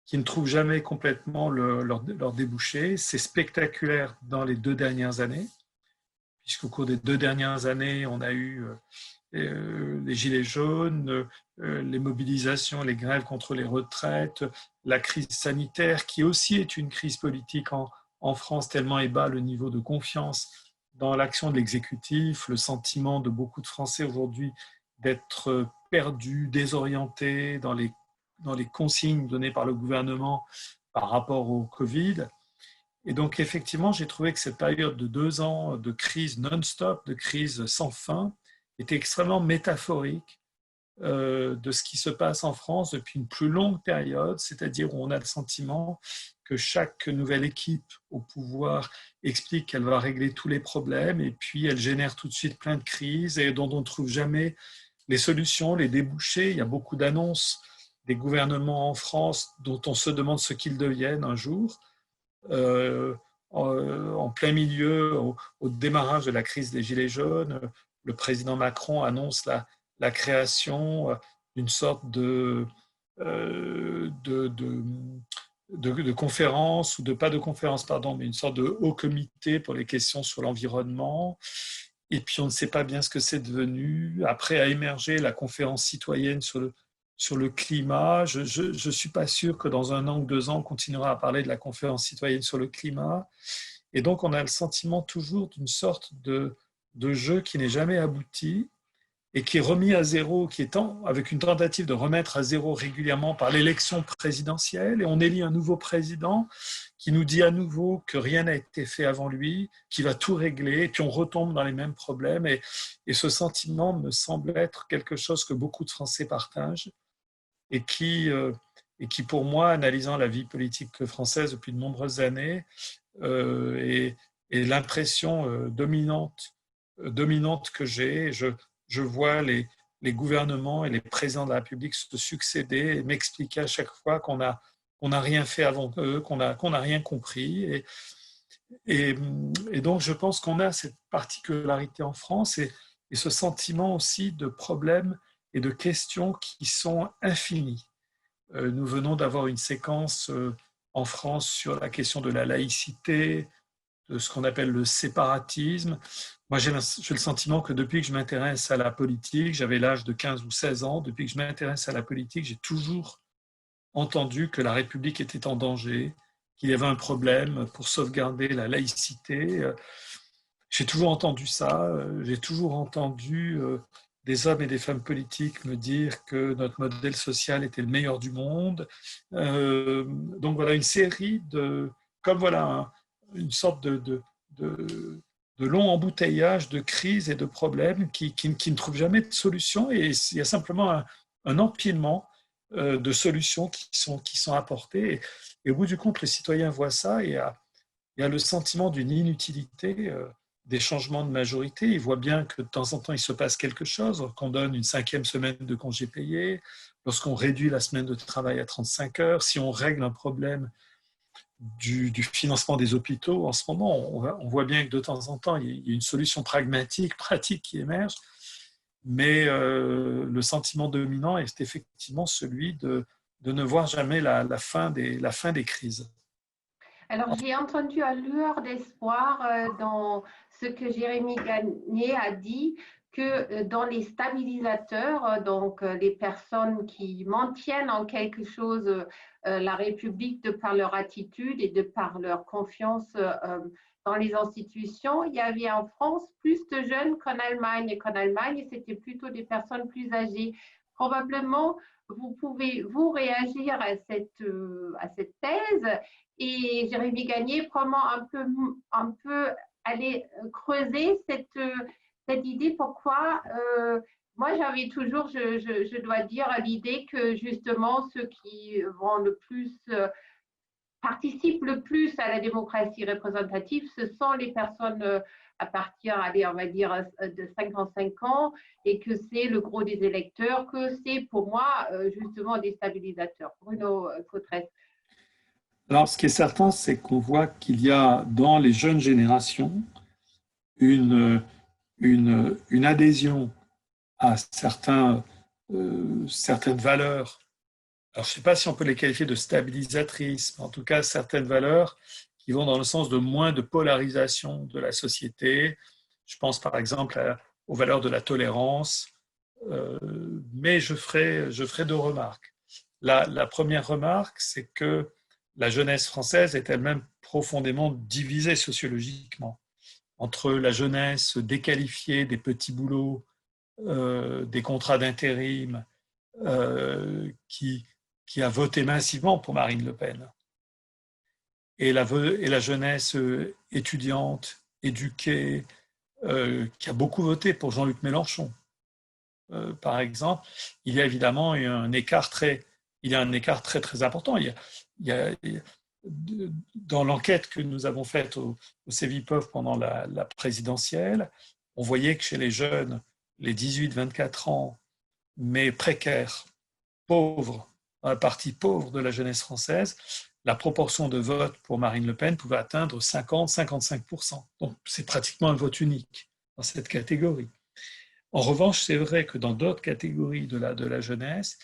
qui ne trouvent jamais complètement leur débouché. C'est spectaculaire dans les 2 dernières années, puisqu'au cours des 2 dernières années, on a eu les gilets jaunes, les mobilisations, les grèves contre les retraites, la crise sanitaire, qui aussi est une crise politique en France, tellement est bas le niveau de confiance dans l'action de l'exécutif, le sentiment de beaucoup de Français aujourd'hui d'être perdus, désorientés dans les consignes données par le gouvernement par rapport au Covid. Et donc, effectivement, j'ai trouvé que cette période de 2 ans de crise non-stop, de crise sans fin, était extrêmement métaphorique de ce qui se passe en France depuis une plus longue période, c'est-à-dire où on a le sentiment que chaque nouvelle équipe au pouvoir explique qu'elle va régler tous les problèmes et puis elle génère tout de suite plein de crises et dont on ne trouve jamais les solutions, les débouchés. Il y a beaucoup d'annonces des gouvernements en France dont on se demande ce qu'ils deviennent un jour. En plein milieu, au démarrage de la crise des Gilets jaunes, le président Macron annonce la création d'une sorte de conférence, ou pas de conférence, pardon, mais une sorte de haut comité pour les questions sur l'environnement. Et puis on ne sait pas bien ce que c'est devenu. Après a émergé la conférence citoyenne sur le climat. Je ne suis pas sûr que dans 1 an ou 2 ans, on continuera à parler de la conférence citoyenne sur le climat. Et donc, on a le sentiment toujours d'une sorte de jeu qui n'est jamais abouti et qui est remis à zéro, avec une tentative de remettre à zéro régulièrement par l'élection présidentielle. Et on élit un nouveau président qui nous dit à nouveau que rien n'a été fait avant lui, qu'il va tout régler, et puis on retombe dans les mêmes problèmes. Et ce sentiment me semble être quelque chose que beaucoup de Français partagent et qui pour moi, analysant la vie politique française depuis de nombreuses années, est l'impression dominante que j'ai. Je vois les gouvernements et les présidents de la République se succéder et m'expliquer à chaque fois qu'on n'a rien fait avant eux, qu'on n'a rien compris. Et donc, je pense qu'on a cette particularité en France et ce sentiment aussi de problèmes et de questions qui sont infinies. Nous venons d'avoir une séquence en France sur la question de la laïcité, ce qu'on appelle le séparatisme. Moi, j'ai le sentiment que depuis que je m'intéresse à la politique, j'avais l'âge de 15 ou 16 ans, depuis que je m'intéresse à la politique, j'ai toujours entendu que la République était en danger, qu'il y avait un problème pour sauvegarder la laïcité. J'ai toujours entendu ça, j'ai toujours entendu des hommes et des femmes politiques me dire que notre modèle social était le meilleur du monde. Donc voilà, une série de, comme voilà, une sorte de long embouteillage de crises et de problèmes qui ne trouvent jamais de solution, et il y a simplement un empilement de solutions qui sont apportées. Et au bout du compte, le citoyen voit ça et a le sentiment d'une inutilité des changements de majorité. Il voit bien que de temps en temps, il se passe quelque chose, qu'on donne une 5e semaine de congé payé, lorsqu'on réduit la semaine de travail à 35 heures, si on règle un problème du financement des hôpitaux. En ce moment, on voit bien que de temps en temps, il y a une solution pragmatique, pratique qui émerge, mais le sentiment dominant est effectivement celui de ne voir jamais la fin des crises. Alors, j'ai entendu une lueur d'espoir dans ce que Jérémy Gagné a dit, que dans les stabilisateurs, donc les personnes qui maintiennent en quelque chose la République de par leur attitude et de par leur confiance dans les institutions, il y avait en France plus de jeunes qu'en Allemagne. Et qu'en Allemagne, c'était plutôt des personnes plus âgées. Probablement, vous pouvez vous réagir à cette thèse. Et Jérémy Gagné, comment un peu aller creuser cette idée, pourquoi moi j'avais toujours, je dois dire, l'idée que justement ceux qui vont le plus, participent le plus à la démocratie représentative, ce sont les personnes à partir, allez, on va dire, de 55 ans, et que c'est le gros des électeurs, que c'est pour moi justement des stabilisateurs. Bruno Cottresse. Alors, ce qui est certain, c'est qu'on voit qu'il y a dans les jeunes générations une adhésion à certaines valeurs. Alors, je ne sais pas si on peut les qualifier de stabilisatrices, mais en tout cas, certaines valeurs qui vont dans le sens de moins de polarisation de la société. Je pense par exemple aux valeurs de la tolérance, mais je ferai 2 remarques. La première remarque, c'est que la jeunesse française est elle-même profondément divisée sociologiquement entre la jeunesse déqualifiée des petits boulots, des contrats d'intérim, qui a voté massivement pour Marine Le Pen, et la jeunesse étudiante, éduquée, qui a beaucoup voté pour Jean-Luc Mélenchon. Par exemple, il y a évidemment un écart très important. Dans l'enquête que nous avons faite au Cevipof pendant la présidentielle, on voyait que chez les jeunes, les 18-24 ans, mais précaires, pauvres, dans la partie pauvre de la jeunesse française, la proportion de vote pour Marine Le Pen pouvait atteindre 50-55%. Donc c'est pratiquement un vote unique dans cette catégorie. En revanche, c'est vrai que dans d'autres catégories de la jeunesse,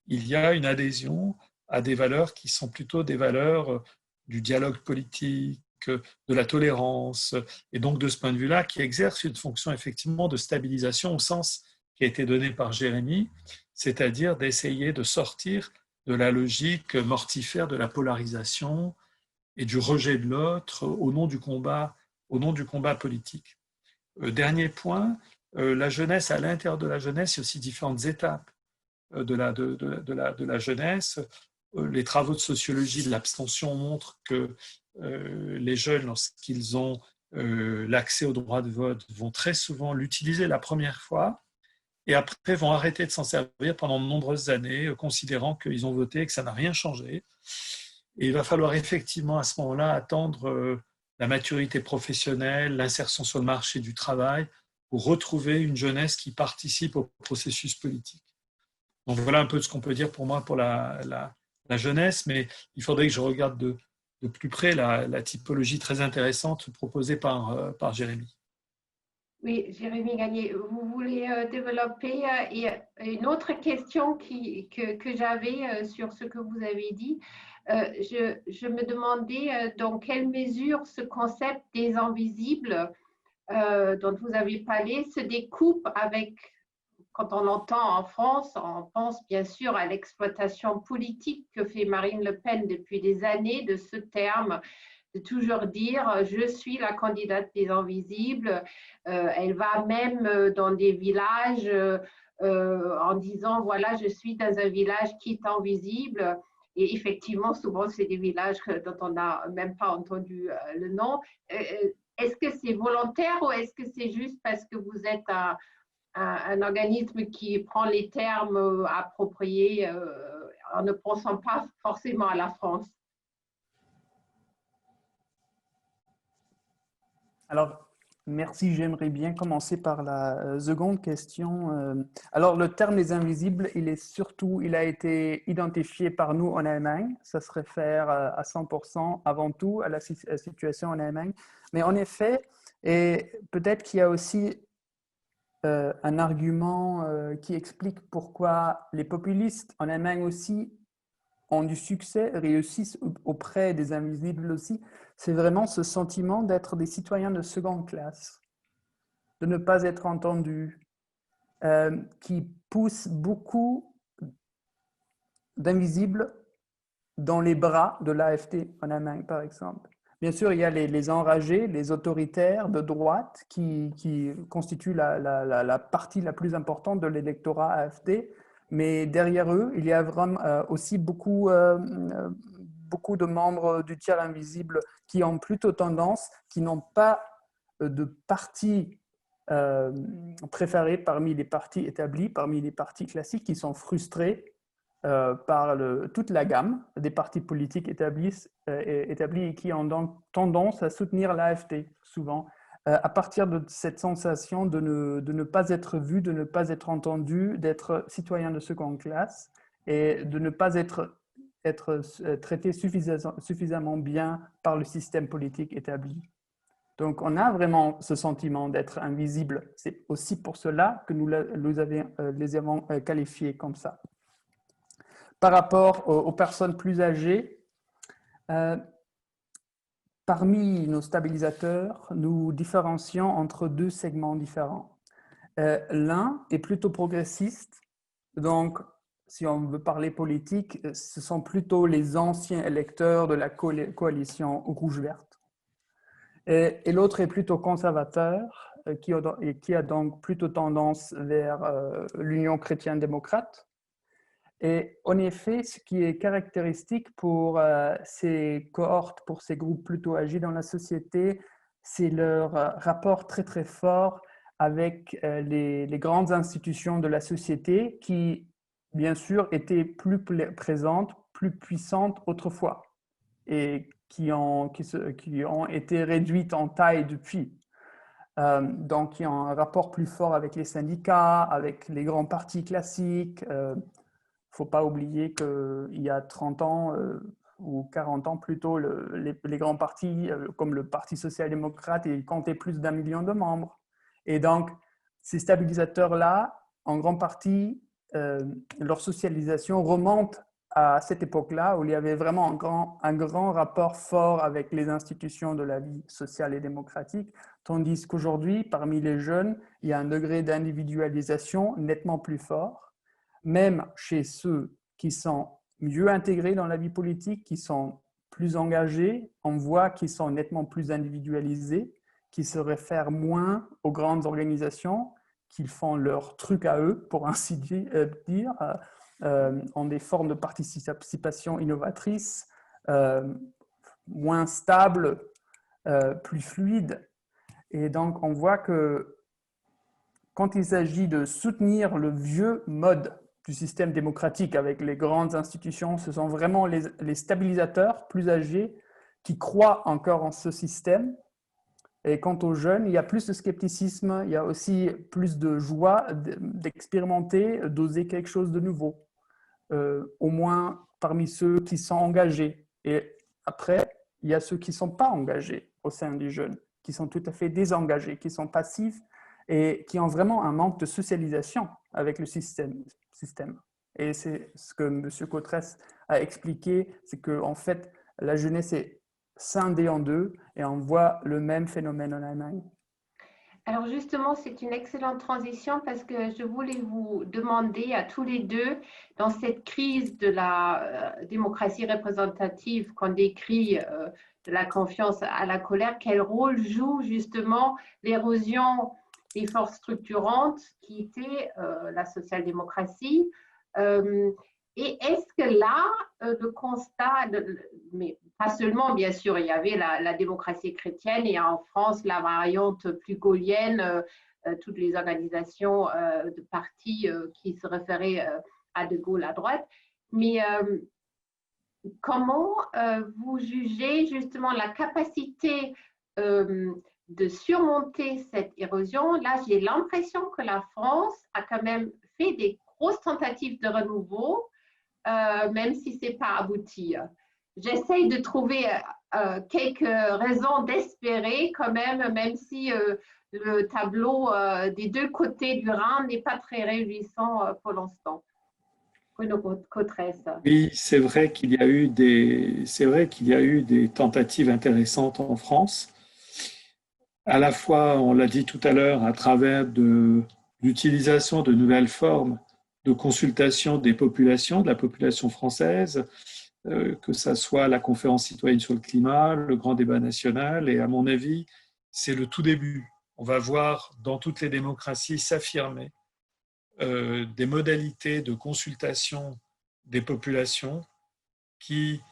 il y a une adhésion à des valeurs qui sont plutôt des valeurs du dialogue politique, de la tolérance, et donc de ce point de vue-là, qui exercent une fonction effectivement de stabilisation au sens qui a été donné par Jérémy, c'est-à-dire d'essayer de sortir de la logique mortifère de la polarisation et du rejet de l'autre au nom du combat politique. Dernier point, la jeunesse, à l'intérieur de la jeunesse, il y a aussi différentes étapes de la jeunesse. Les travaux de sociologie de l'abstention montrent que les jeunes, lorsqu'ils ont l'accès au droit de vote, vont très souvent l'utiliser la première fois et après vont arrêter de s'en servir pendant de nombreuses années, considérant qu'ils ont voté et que ça n'a rien changé. Et il va falloir effectivement à ce moment-là attendre la maturité professionnelle, l'insertion sur le marché du travail, pour retrouver une jeunesse qui participe au processus politique. Donc voilà un peu ce qu'on peut dire pour moi pour la jeunesse, mais il faudrait que je regarde de plus près la typologie très intéressante proposée par Jérémy. Oui, Jérémy Gagné, vous voulez développer et une autre question que j'avais sur ce que vous avez dit. Je me demandais dans quelle mesure ce concept des invisibles dont vous avez parlé se découpe avec, quand on l'entend en France, on pense bien sûr à l'exploitation politique que fait Marine Le Pen depuis des années de ce terme, de toujours dire je suis la candidate des invisibles. Elle va même dans des villages en disant voilà, je suis dans un village qui est invisible. Et effectivement, souvent, c'est des villages dont on n'a même pas entendu le nom. Est-ce que c'est volontaire ou est-ce que c'est juste parce que vous êtes un organisme qui prend les termes appropriés en ne pensant pas forcément à la France? Alors, merci. J'aimerais bien commencer par la seconde question. Alors, le terme des invisibles, il a été identifié par nous en Allemagne. Ça se réfère à 100% avant tout à la situation en Allemagne. Mais en effet, et peut-être qu'il y a aussi un argument qui explique pourquoi les populistes en Allemagne aussi ont du succès, réussissent auprès des invisibles aussi, c'est vraiment ce sentiment d'être des citoyens de seconde classe, de ne pas être entendus, qui pousse beaucoup d'invisibles dans les bras de l'AfD en Allemagne, par exemple. Bien sûr, il y a les enragés, les autoritaires de droite qui constituent la partie la plus importante de l'électorat AfD. Mais derrière eux, il y a vraiment aussi beaucoup de membres du tiers invisible qui ont plutôt tendance, qui n'ont pas de parti préféré parmi les partis établis, parmi les partis classiques, qui sont frustrés par toute la gamme des partis politiques établis et qui ont donc tendance à soutenir l'AfD souvent, à partir de cette sensation de ne pas être vu, de ne pas être entendu, d'être citoyen de seconde classe et de ne pas être traité suffisamment bien par le système politique établi. Donc, on a vraiment ce sentiment d'être invisible. C'est aussi pour cela que nous les avons qualifiés comme ça. Par rapport aux personnes plus âgées, parmi nos stabilisateurs, nous différencions entre deux segments différents. L'un est plutôt progressiste, donc si on veut parler politique, ce sont plutôt les anciens électeurs de la coalition rouge-verte. Et l'autre est plutôt conservateur, qui a donc plutôt tendance vers l'Union chrétienne-démocrate. Et en effet, ce qui est caractéristique pour ces cohortes, pour ces groupes plutôt âgés dans la société, c'est leur rapport très très fort avec les grandes institutions de la société qui, bien sûr, étaient plus présentes, plus puissantes autrefois et qui ont été réduites en taille depuis. Donc, il y a un rapport plus fort avec les syndicats, avec les grands partis classiques. Il ne faut pas oublier qu'il y a 30 ans ou 40 ans plutôt, les grands partis comme le Parti social-démocrate, ils comptaient plus d'1 million de membres. Et donc, ces stabilisateurs-là, en grande partie, leur socialisation remonte à cette époque-là où il y avait vraiment un grand rapport fort avec les institutions de la vie sociale et démocratique, tandis qu'aujourd'hui, parmi les jeunes, il y a un degré d'individualisation nettement plus fort, même chez ceux qui sont mieux intégrés dans la vie politique, qui sont plus engagés, on voit qu'ils sont nettement plus individualisés, qui se réfèrent moins aux grandes organisations, qu'ils font leur truc à eux, pour ainsi dire, en des formes de participation innovatrices, moins stables, plus fluides. Et donc, on voit que quand il s'agit de soutenir le vieux mode du système démocratique avec les grandes institutions, ce sont vraiment les stabilisateurs plus âgés qui croient encore en ce système. Et quant aux jeunes, il y a plus de scepticisme, il y a aussi plus de joie d'expérimenter, d'oser quelque chose de nouveau. Au moins parmi ceux qui sont engagés. Et après, il y a ceux qui ne sont pas engagés au sein des jeunes, qui sont tout à fait désengagés, qui sont passifs et qui ont vraiment un manque de socialisation avec le système. Et c'est ce que M. Cotresse a expliqué, c'est qu'en fait, la jeunesse est scindée en deux et on voit le même phénomène en Allemagne. Alors justement, c'est une excellente transition parce que je voulais vous demander à tous les deux, dans cette crise de la démocratie représentative qu'on décrit, de la confiance à la colère, quel rôle joue justement l'érosion des forces structurantes qui était la social-démocratie. Et est-ce que là, le constat, mais pas seulement, bien sûr, il y avait la démocratie chrétienne et en France, la variante plus gaulienne, toutes les organisations de partis qui se référaient à de Gaulle à droite. Mais comment vous jugez justement la capacité de surmonter cette érosion? Là, j'ai l'impression que la France a quand même fait des grosses tentatives de renouveau, même si ce n'est pas abouti. J'essaye de trouver quelques raisons d'espérer quand même si le tableau des deux côtés du Rhin n'est pas très réjouissant pour l'instant. Bruno Cotresse. Oui, c'est vrai qu'il y a eu des tentatives intéressantes en France. À la fois, on l'a dit tout à l'heure, à travers l'utilisation de nouvelles formes de consultation des populations, de la population française, que ça soit la conférence citoyenne sur le climat, le grand débat national, et à mon avis, c'est le tout début. On va voir dans toutes les démocraties s'affirmer des modalités de consultation des populations qui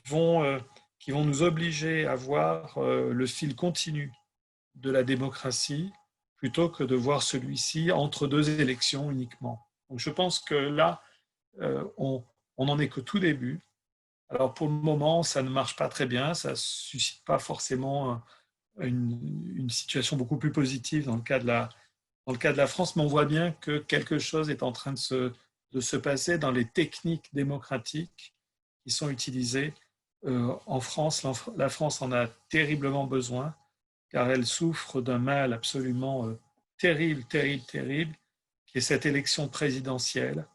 vont nous obliger à voir le fil continu de la démocratie plutôt que de voir celui-ci entre deux élections uniquement. Donc je pense que là, on n'en est qu'au tout début. Alors pour le moment, ça ne marche pas très bien, ça ne suscite pas forcément une situation beaucoup plus positive dans le cas de la France, mais on voit bien que quelque chose est en train de se passer dans les techniques démocratiques qui sont utilisées en France. La France en a terriblement besoin, car elle souffre d'un mal absolument terrible, qui est cette élection présidentielle,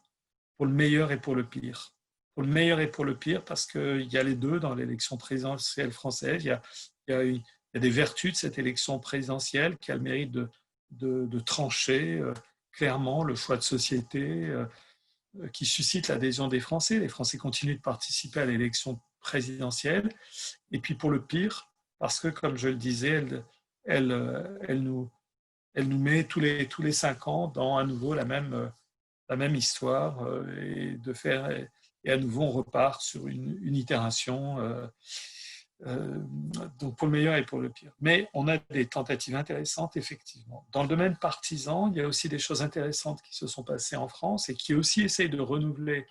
pour le meilleur et pour le pire. Pour le meilleur et pour le pire, parce qu'il y a les deux dans l'élection présidentielle française. Il y a des vertus de cette élection présidentielle qui a le mérite de trancher clairement le choix de société qui suscite l'adhésion des Français. Les Français continuent de participer à l'élection présidentielle. Et puis pour le pire, parce que, comme je le disais, elle nous met tous les 5 ans dans à nouveau la même histoire et à nouveau on repart sur une itération. Donc pour le meilleur et pour le pire. Mais on a des tentatives intéressantes, effectivement. Dans le domaine partisan, il y a aussi des choses intéressantes qui se sont passées en France et qui aussi essayent de renouveler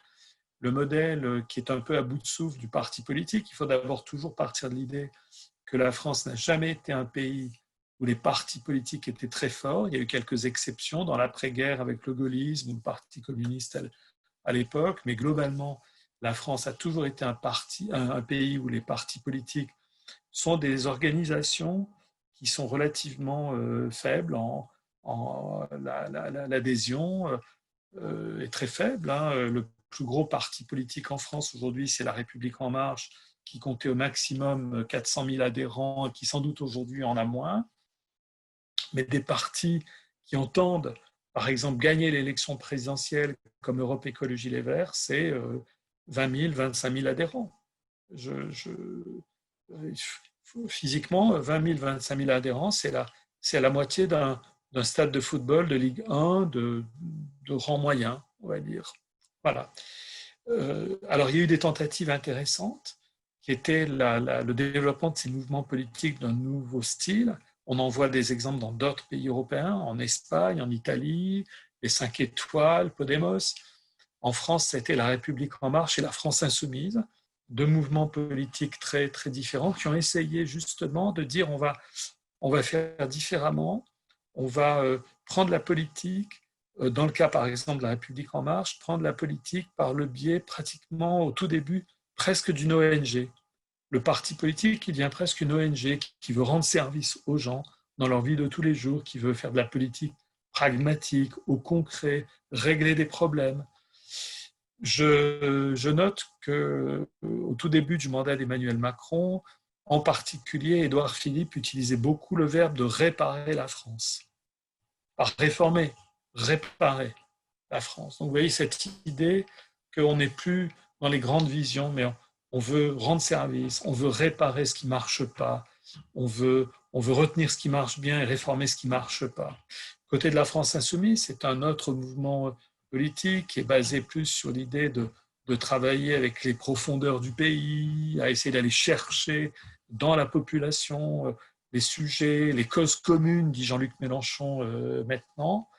le modèle qui est un peu à bout de souffle du parti politique. Il faut d'abord toujours partir de l'idée que la France n'a jamais été un pays où les partis politiques étaient très forts. Il y a eu quelques exceptions dans l'après-guerre avec le gaullisme ou le Parti communiste à l'époque, mais globalement, la France a toujours été un pays où les partis politiques sont des organisations qui sont relativement faibles. L'adhésion est très faible. Le plus gros parti politique en France aujourd'hui, c'est La République En Marche, qui comptait au maximum 400 000 adhérents et qui sans doute aujourd'hui en a moins. Mais des partis qui entendent, par exemple, gagner l'élection présidentielle comme Europe Écologie Les Verts, c'est 20 000, 25 000 adhérents. Physiquement, 20 000, 25 000 adhérents, c'est la moitié d'un stade de football de Ligue 1 de rang moyen, on va dire. Voilà. Alors, il y a eu des tentatives intéressantes qui étaient le développement de ces mouvements politiques d'un nouveau style. On en voit des exemples dans d'autres pays européens, en Espagne, en Italie, les 5 étoiles, Podemos. En France, c'était La République En Marche et la France Insoumise, deux mouvements politiques très, très différents qui ont essayé justement de dire on va faire différemment, on va prendre la politique, dans le cas par exemple de La République En Marche, prendre la politique par le biais pratiquement au tout début presque d'une ONG. Le parti politique, il devient presque une ONG qui veut rendre service aux gens dans leur vie de tous les jours, qui veut faire de la politique pragmatique, au concret, régler des problèmes. je note qu'au tout début du mandat d'Emmanuel Macron, en particulier, Édouard Philippe utilisait beaucoup le verbe de réparer la France. Par réformer, réparer la France. Donc vous voyez cette idée qu'on n'est plus dans les grandes visions, mais on veut rendre service, on veut réparer ce qui ne marche pas, on veut retenir ce qui marche bien et réformer ce qui ne marche pas. Côté de la France insoumise, c'est un autre mouvement politique qui est basé plus sur l'idée de travailler avec les profondeurs du pays, à essayer d'aller chercher dans la population les sujets, les causes communes, dit Jean-Luc Mélenchon maintenant.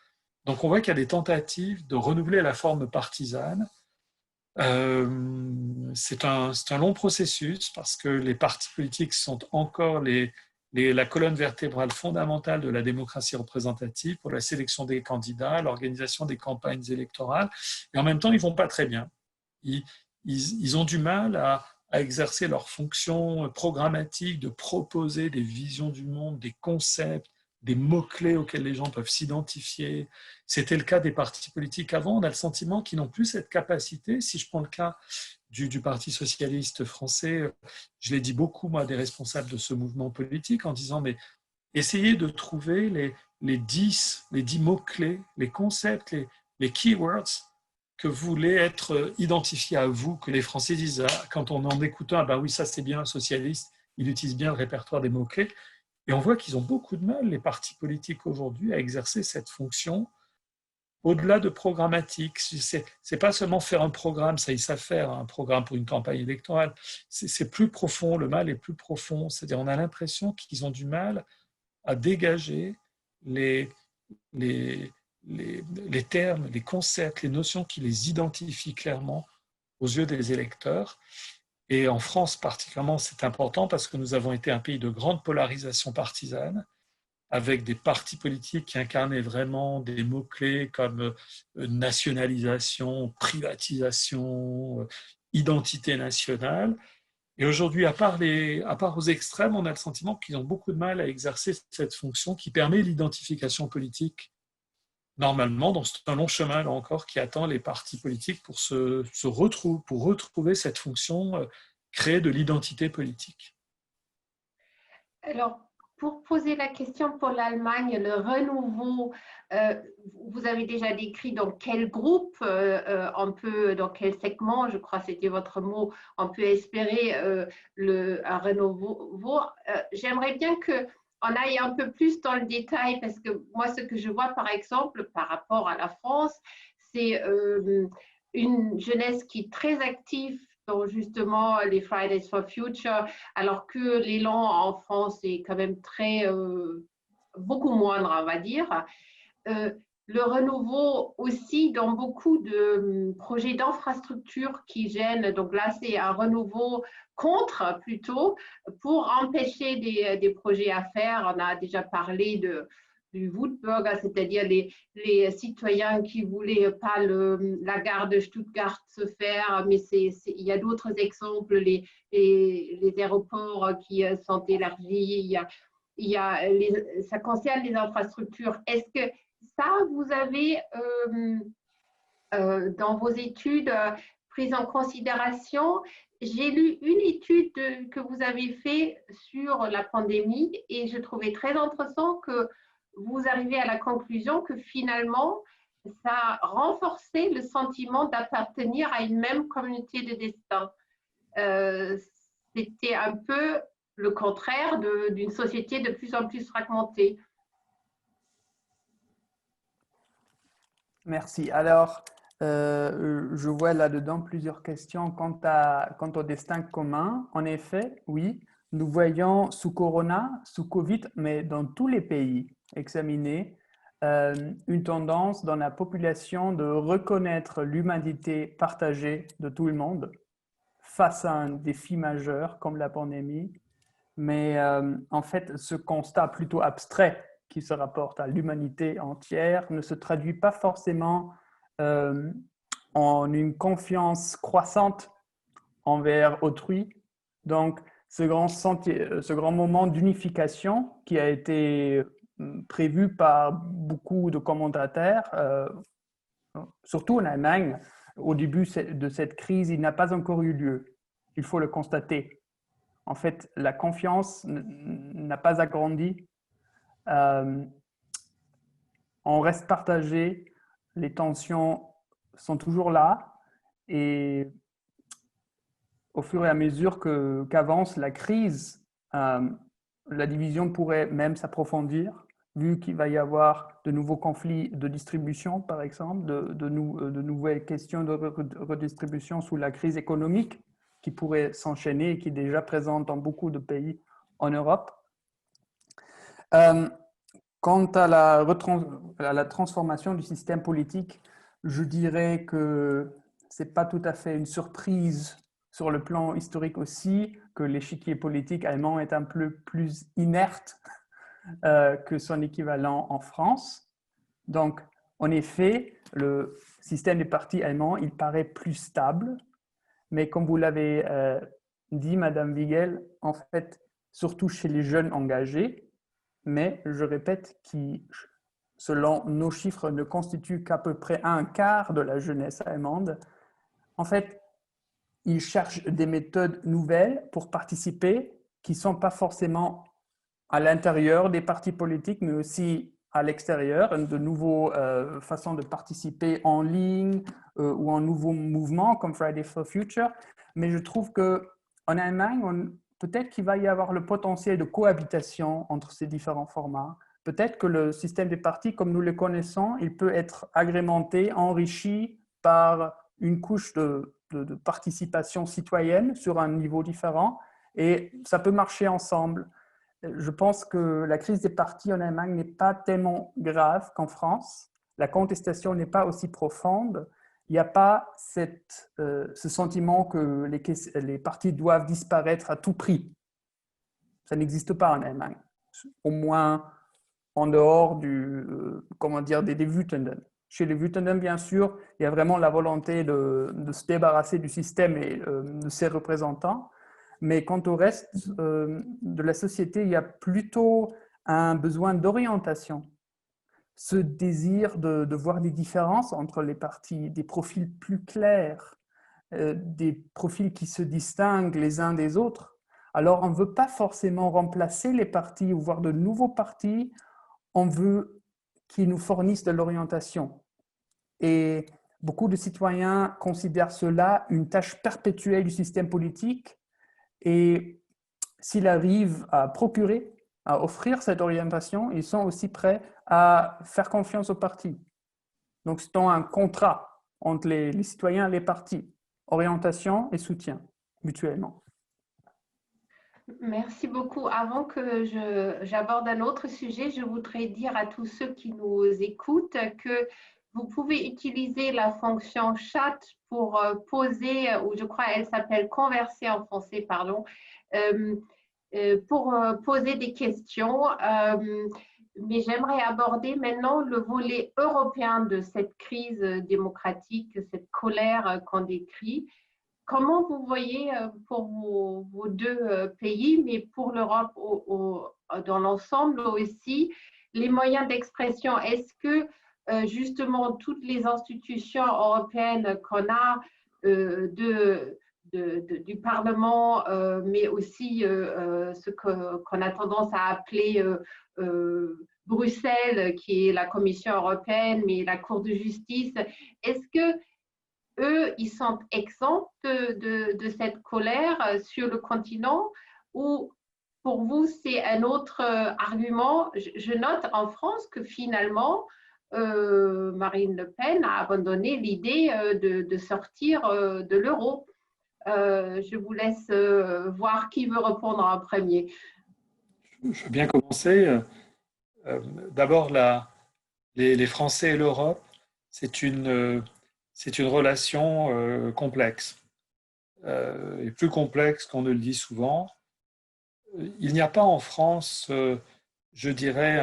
Donc on voit qu'il y a des tentatives de renouveler la forme partisane. C'est un long processus parce que les partis politiques sont encore la colonne vertébrale fondamentale de la démocratie représentative pour la sélection des candidats, l'organisation des campagnes électorales. Et en même temps, ils ne vont pas très bien. Ils ont du mal à exercer leur fonction programmatique, de proposer des visions du monde, des concepts, des mots-clés auxquels les gens peuvent s'identifier. C'était le cas des partis politiques avant. On a le sentiment qu'ils n'ont plus cette capacité. Si je prends le cas du Parti socialiste français, je l'ai dit beaucoup, moi, des responsables de ce mouvement politique, en disant, mais essayez de trouver les 10 mots-clés, les concepts, les keywords que vous voulez être identifiés à vous, que les Français disent, quand on en écoutant, ah ben oui, ça c'est bien un socialiste, il utilise bien le répertoire des mots-clés. Et on voit qu'ils ont beaucoup de mal, les partis politiques aujourd'hui, à exercer cette fonction au-delà de programmatique. C'est pas seulement faire un programme, ça ils savent faire, un programme pour une campagne électorale. C'est plus profond, le mal est plus profond. C'est-à-dire on a l'impression qu'ils ont du mal à dégager les termes, les concepts, les notions qui les identifient clairement aux yeux des électeurs. Et en France particulièrement, c'est important parce que nous avons été un pays de grande polarisation partisane, avec des partis politiques qui incarnaient vraiment des mots-clés comme nationalisation, privatisation, identité nationale. Et aujourd'hui, à part aux extrêmes, on a le sentiment qu'ils ont beaucoup de mal à exercer cette fonction qui permet l'identification politique. Normalement, donc c'est un long chemin là encore qui attend les partis politiques pour pour retrouver cette fonction, créer de l'identité politique. Alors, pour poser la question pour l'Allemagne, le renouveau, vous avez déjà décrit dans quel groupe, dans quel segment, je crois que c'était votre mot, on peut espérer un renouveau. J'aimerais bien qu'on aille un peu plus dans le détail parce que moi, ce que je vois par exemple par rapport à la France, c'est une jeunesse qui est très active dans justement les Fridays for Future, alors que l'élan en France est quand même beaucoup moindre, on va dire. Le renouveau aussi dans beaucoup de projets d'infrastructure qui gênent. Donc là, c'est un renouveau contre plutôt pour empêcher des projets à faire. On a déjà parlé du Wutbürger, c'est-à-dire les citoyens qui ne voulaient pas la gare de Stuttgart se faire, mais il y a d'autres exemples, les aéroports qui sont élargis, ça concerne les infrastructures. Est-ce que ça, vous avez dans vos études pris en considération? J'ai lu une étude que vous avez faite sur la pandémie et je trouvais très intéressant que vous arrivez à la conclusion que finalement, ça renforçait le sentiment d'appartenir à une même communauté de destin. C'était un peu le contraire d'une société de plus en plus fragmentée. Merci. Alors, je vois là-dedans plusieurs questions quant au destin commun. En effet, oui, nous voyons sous Corona, sous Covid, mais dans tous les pays examinés, une tendance dans la population de reconnaître l'humanité partagée de tout le monde face à un défi majeur comme la pandémie. Mais en fait, ce constat plutôt abstrait qui se rapporte à l'humanité entière ne se traduit pas forcément en une confiance croissante envers autrui. Donc, ce grand moment d'unification qui a été prévu par beaucoup de commentateurs, surtout en Allemagne, au début de cette crise, il n'a pas encore eu lieu. Il faut le constater. En fait, la confiance n'a pas agrandi. On reste partagé, les tensions sont toujours là et au fur et à mesure qu'avance la crise, la division pourrait même s'approfondir, vu qu'il va y avoir de nouveaux conflits de distribution, par exemple, de nouvelles questions de redistribution sous la crise économique qui pourrait s'enchaîner et qui est déjà présente dans beaucoup de pays en Europe. Quant à la transformation du système politique, je dirais que ce n'est pas tout à fait une surprise sur le plan historique aussi, que l'échiquier politique allemand est un peu plus inerte que son équivalent en France. Donc, en effet, le système des partis allemands, il paraît plus stable, mais comme vous l'avez dit, Madame Wiegel, en fait, surtout chez les jeunes engagés, mais je répète, qui, selon nos chiffres, ne constituent qu'à peu près un quart de la jeunesse allemande. En fait, ils cherchent des méthodes nouvelles pour participer qui ne sont pas forcément à l'intérieur des partis politiques, mais aussi à l'extérieur, de nouvelles façons de participer en ligne ou en nouveaux mouvements comme Friday for Future. Mais je trouve qu'en Allemagne, peut-être qu'il va y avoir le potentiel de cohabitation entre ces différents formats. Peut-être que le système des partis, comme nous le connaissons, il peut être agrémenté, enrichi par une couche de participation citoyenne sur un niveau différent et ça peut marcher ensemble. Je pense que la crise des partis en Allemagne n'est pas tellement grave qu'en France. La contestation n'est pas aussi profonde. Il n'y a pas ce sentiment que les partis doivent disparaître à tout prix. Ça n'existe pas en Allemagne, au moins en dehors des Wütenden. Chez les Wütenden, bien sûr, il y a vraiment la volonté de se débarrasser du système et de ses représentants. Mais quant au reste de la société, il y a plutôt un besoin d'orientation. Ce désir de voir des différences entre les partis, des profils plus clairs, des profils qui se distinguent les uns des autres. Alors, on ne veut pas forcément remplacer les partis ou voir de nouveaux partis, on veut qu'ils nous fournissent de l'orientation. Et beaucoup de citoyens considèrent cela une tâche perpétuelle du système politique et s'ils arrivent à procurer, à offrir cette orientation, ils sont aussi prêts à faire confiance aux partis. Donc, c'est un contrat entre les citoyens et les partis, orientation et soutien mutuellement. Merci beaucoup. Avant que j'aborde un autre sujet, je voudrais dire à tous ceux qui nous écoutent que vous pouvez utiliser la fonction chat pour poser, ou je crois elle s'appelle converser en français, pardon, pour poser des questions. Mais j'aimerais aborder maintenant le volet européen de cette crise démocratique, cette colère qu'on décrit. Comment vous voyez pour vos deux pays, mais pour l'Europe dans l'ensemble aussi, les moyens d'expression? Est-ce que justement toutes les institutions européennes qu'on a du Parlement, mais aussi ce qu'on a tendance à appeler Bruxelles, qui est la Commission européenne, mais la Cour de justice, est-ce que eux, ils sont exempts de cette colère sur le continent ou pour vous, c'est un autre argument? Je note en France que finalement, Marine Le Pen a abandonné l'idée de sortir de l'euro. Je vous laisse voir qui veut répondre en premier. Je veux bien commencer. D'abord, les Français et l'Europe, c'est une relation complexe, et plus complexe qu'on ne le dit souvent. Il n'y a pas en France, je dirais,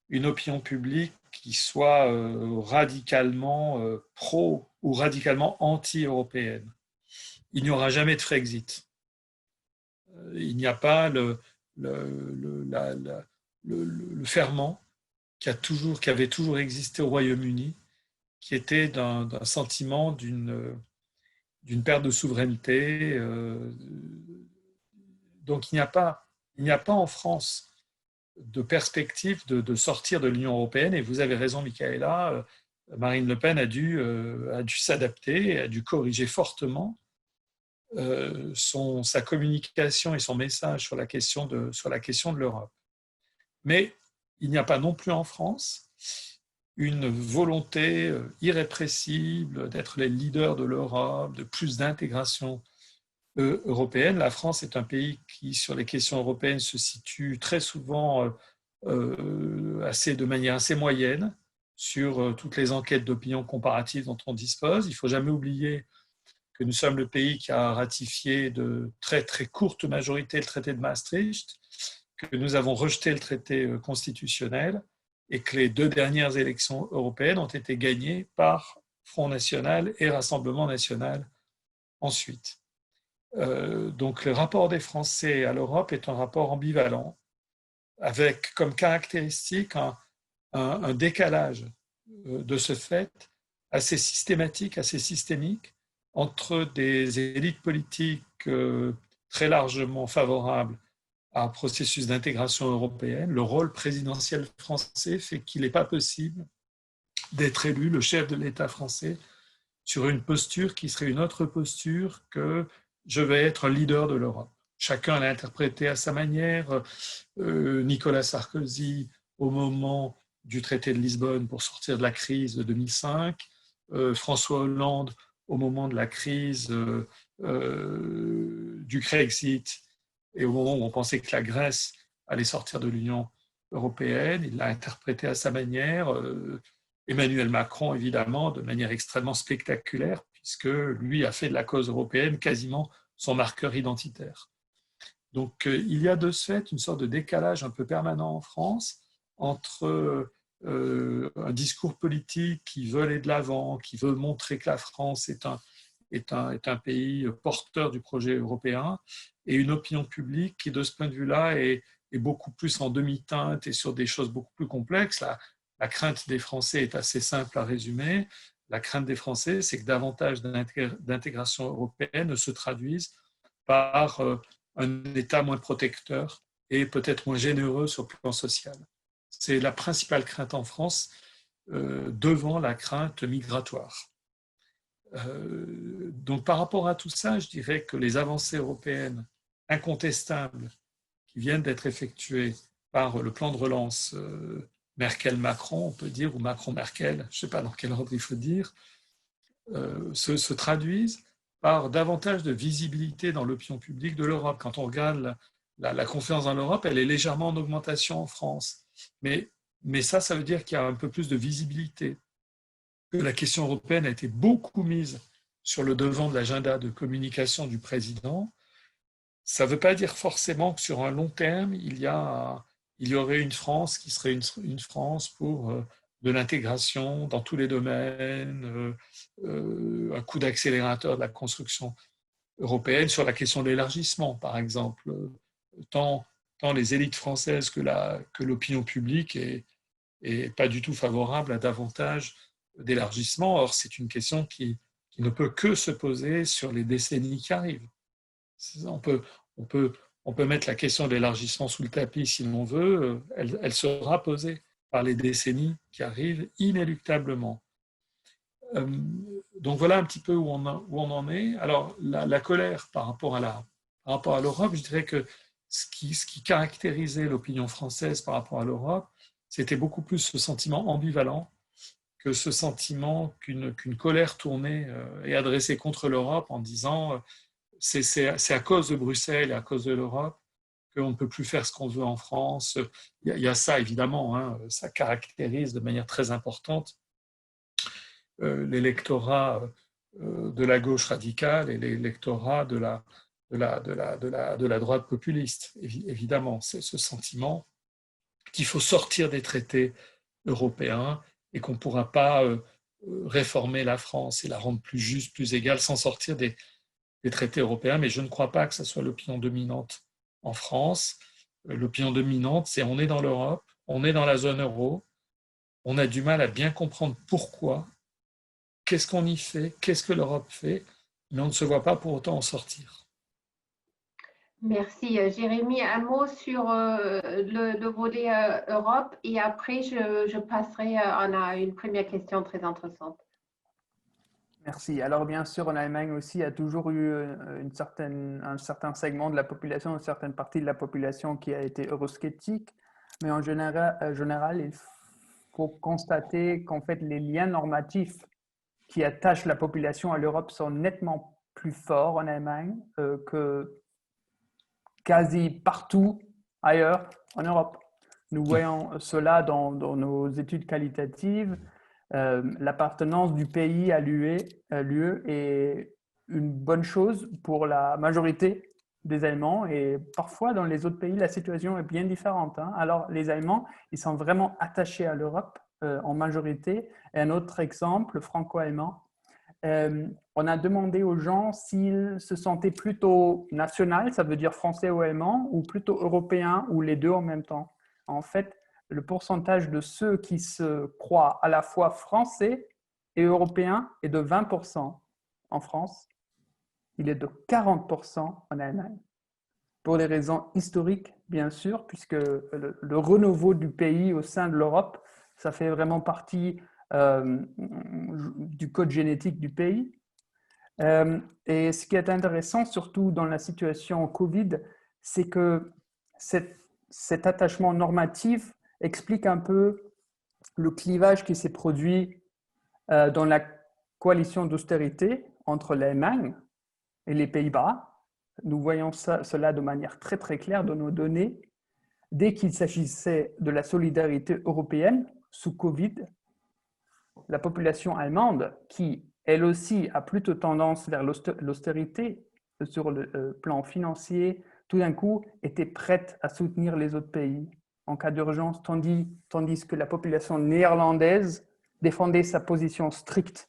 une opinion publique qui soit radicalement pro ou radicalement anti-européenne. Il n'y aura jamais de Frexit. Il n'y a pas le ferment qui avait toujours existé au Royaume-Uni qui était d'un sentiment d'une perte de souveraineté. Donc il n'y a pas en France de perspective de sortir de l'Union européenne. Et vous avez raison, Michaela, Marine Le Pen a dû s'adapter, a dû corriger fortement sa communication et son message sur la question de l'Europe. Mais il n'y a pas non plus en France une volonté irrépressible d'être les leaders de l'Europe, de plus d'intégration européenne. La France est un pays qui, sur les questions européennes, se situe très souvent de manière assez moyenne sur toutes les enquêtes d'opinion comparative dont on dispose. Il ne faut jamais oublier que nous sommes le pays qui a ratifié de très très courte majorité le traité de Maastricht, que nous avons rejeté le traité constitutionnel et que les 2 dernières élections européennes ont été gagnées par Front National et Rassemblement National ensuite. Donc le rapport des Français à l'Europe est un rapport ambivalent, avec comme caractéristique un décalage de ce fait assez systématique, assez systémique, entre des élites politiques très largement favorables à un processus d'intégration européenne. Le rôle présidentiel français fait qu'il n'est pas possible d'être élu le chef de l'État français sur une posture qui serait une autre posture que je vais être un leader de l'Europe. Chacun l'a interprété à sa manière. Nicolas Sarkozy, au moment du traité de Lisbonne pour sortir de la crise de 2005, François Hollande, au moment de la crise du Grexit et au moment où on pensait que la Grèce allait sortir de l'Union européenne, il l'a interprété à sa manière. Emmanuel Macron, évidemment, de manière extrêmement spectaculaire, puisque lui a fait de la cause européenne quasiment son marqueur identitaire. Donc il y a de ce fait une sorte de décalage un peu permanent en France entre un discours politique qui veut aller de l'avant, qui veut montrer que la France est un pays porteur du projet européen, et une opinion publique qui, de ce point de vue-là, est beaucoup plus en demi-teinte et sur des choses beaucoup plus complexes. La crainte des Français est assez simple à résumer. La crainte des Français, c'est que davantage d'intégration européenne se traduise par un État moins protecteur et peut-être moins généreux sur le plan social. C'est la principale crainte en France devant la crainte migratoire. Donc par rapport à tout ça, je dirais que les avancées européennes incontestables qui viennent d'être effectuées par le plan de relance Merkel-Macron, on peut dire, ou Macron-Merkel, je ne sais pas dans quel ordre il faut dire, se traduisent par davantage de visibilité dans l'opinion publique de l'Europe. Quand on regarde la confiance dans l'Europe, elle est légèrement en augmentation en France. Mais ça veut dire qu'il y a un peu plus de visibilité, que la question européenne a été beaucoup mise sur le devant de l'agenda de communication du président. Ça ne veut pas dire forcément que sur un long terme, il y aurait une France qui serait une France pour de l'intégration dans tous les domaines, un coup d'accélérateur de la construction européenne sur la question de l'élargissement, par exemple. Tant les élites françaises que l'opinion publique est pas du tout favorable à davantage d'élargissement. Or, c'est une question qui ne peut que se poser sur les décennies qui arrivent. On peut mettre la question de l'élargissement sous le tapis si l'on veut, elle sera posée par les décennies qui arrivent inéluctablement. Donc voilà un petit peu où on en est. Alors la colère par rapport à l'Europe, je dirais que ce qui caractérisait l'opinion française par rapport à l'Europe, c'était beaucoup plus ce sentiment ambivalent que ce sentiment qu'une colère tournée et adressée contre l'Europe en disant c'est à cause de Bruxelles et à cause de l'Europe qu'on ne peut plus faire ce qu'on veut en France. Il y a ça, évidemment, hein, ça caractérise de manière très importante l'électorat de la gauche radicale et l'électorat de la droite populiste. Évidemment, c'est ce sentiment qu'il faut sortir des traités européens et qu'on ne pourra pas réformer la France et la rendre plus juste, plus égale sans sortir des traités européens. Mais je ne crois pas que ce soit l'opinion dominante en France. L'opinion dominante, c'est on est dans l'Europe, on est dans la zone euro, on a du mal à bien comprendre pourquoi qu'est-ce qu'on y fait, qu'est-ce que l'Europe fait, mais on ne se voit pas pour autant en sortir. Merci. Jérémy, un mot sur le volet Europe et après je passerai on a une première question très intéressante. Merci. Alors, bien sûr, en Allemagne aussi, il y a toujours eu un certain segment de la population, une certaine partie de la population qui a été eurosceptique. Mais en général, il faut constater qu'en fait, les liens normatifs qui attachent la population à l'Europe sont nettement plus forts en Allemagne que quasi partout ailleurs en Europe. Nous voyons cela dans nos études qualitatives. L'appartenance du pays à l'UE est une bonne chose pour la majorité des Allemands et parfois dans les autres pays, la situation est bien différente. Alors les Allemands, ils sont vraiment attachés à l'Europe en majorité. Et un autre exemple, franco-allemand, on a demandé aux gens s'ils se sentaient plutôt national, ça veut dire français ou allemand, ou plutôt européen, ou les deux en même temps. En fait, le pourcentage de ceux qui se croient à la fois français et européens est de 20% en France. Il est de 40% en Allemagne. Pour des raisons historiques, bien sûr, puisque le renouveau du pays au sein de l'Europe, ça fait vraiment partie du code génétique du pays. Et ce qui est intéressant, surtout dans la situation Covid, c'est que cet attachement normatif explique un peu le clivage qui s'est produit dans la coalition d'austérité entre l'Allemagne et les Pays-Bas. Nous voyons cela de manière très très claire dans nos données. Dès qu'il s'agissait de la solidarité européenne sous Covid, la population allemande, qui elle aussi a plutôt tendance vers l'austérité sur le plan financier, tout d'un coup était prête à soutenir les autres pays en cas d'urgence, tandis que la population néerlandaise défendait sa position stricte.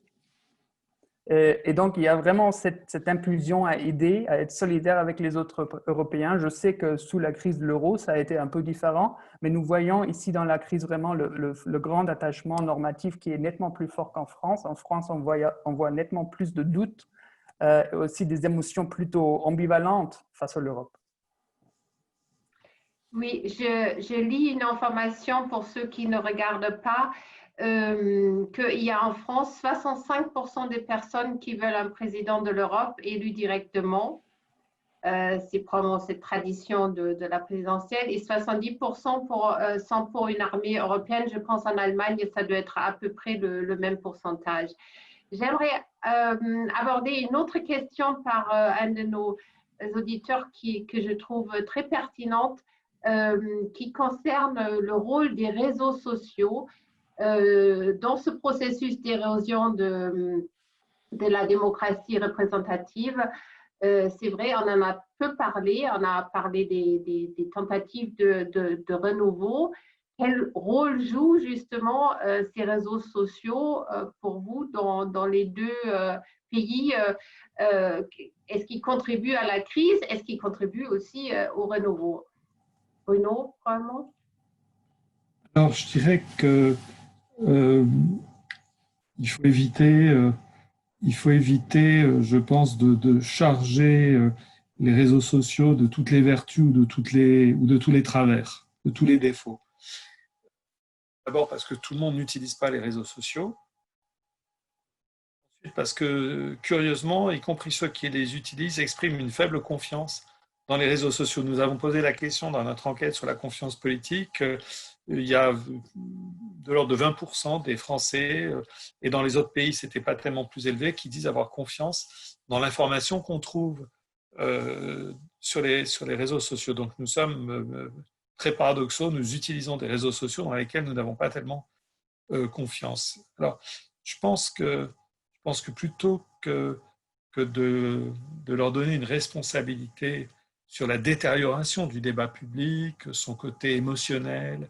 Et donc, il y a vraiment cette impulsion à aider, à être solidaire avec les autres Européens. Je sais que sous la crise de l'euro, ça a été un peu différent, mais nous voyons ici dans la crise vraiment le grand attachement normatif qui est nettement plus fort qu'en France. En France, on voit nettement plus de doutes, aussi des émotions plutôt ambivalentes face à l'Europe. Oui, je lis une information pour ceux qui ne regardent pas. Qu'il y a en France 65% des personnes qui veulent un président de l'Europe élu directement. C'est probablement cette tradition de la présidentielle. Et 70% sont pour une armée européenne. Je pense en Allemagne, ça doit être à peu près le même pourcentage. J'aimerais aborder une autre question par un de nos auditeurs que je trouve très pertinente, qui concerne le rôle des réseaux sociaux dans ce processus d'érosion de la démocratie représentative. C'est vrai, on en a peu parlé, on a parlé des tentatives de renouveau. Quel rôle jouent justement ces réseaux sociaux pour vous dans les deux pays? Est-ce qu'ils contribuent à la crise? Est-ce qu'ils contribuent aussi au renouveau? Bruno, probablement? Alors, je dirais que il faut éviter, je pense, de charger les réseaux sociaux de toutes les vertus ou de tous les travers, de tous les défauts. D'abord parce que tout le monde n'utilise pas les réseaux sociaux. Ensuite parce que, curieusement, y compris ceux qui les utilisent, expriment une faible confiance dans les réseaux sociaux. Nous avons posé la question dans notre enquête sur la confiance politique. Il y a de l'ordre de 20% des Français, et dans les autres pays, ce n'était pas tellement plus élevé, qui disent avoir confiance dans l'information qu'on trouve sur les réseaux sociaux. Donc nous sommes très paradoxaux, nous utilisons des réseaux sociaux dans lesquels nous n'avons pas tellement confiance. Alors, je pense que plutôt que de leur donner une responsabilité sur la détérioration du débat public, son côté émotionnel,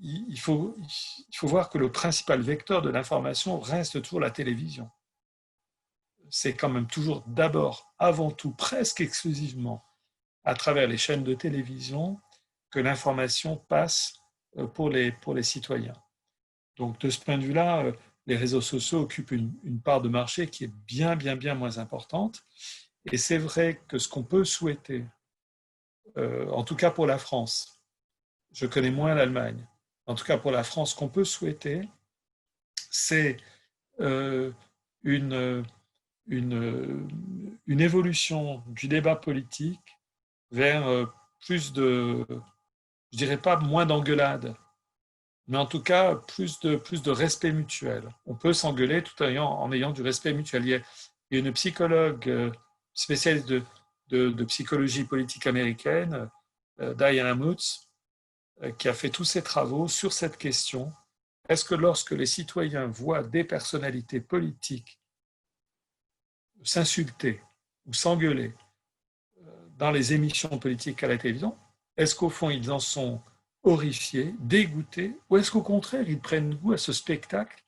il faut voir que le principal vecteur de l'information reste toujours la télévision. C'est quand même toujours d'abord, avant tout, presque exclusivement à travers les chaînes de télévision que l'information passe pour les citoyens. Donc, de ce point de vue-là, les réseaux sociaux occupent une part de marché qui est bien, bien, bien moins importante. Et c'est vrai que ce qu'on peut souhaiter, en tout cas pour la France, je connais moins l'Allemagne, en tout cas pour la France, ce qu'on peut souhaiter, c'est une évolution du débat politique vers plus de, je dirais pas moins d'engueulade, mais en tout cas plus de respect mutuel. On peut s'engueuler tout en ayant du respect mutuel. Il y a une psychologue spécialiste de psychologie politique américaine, Diana Moots, qui a fait tous ses travaux sur cette question. Est-ce que lorsque les citoyens voient des personnalités politiques s'insulter ou s'engueuler dans les émissions politiques à la télévision, est-ce qu'au fond ils en sont horrifiés, dégoûtés, ou est-ce qu'au contraire ils prennent goût à ce spectacle?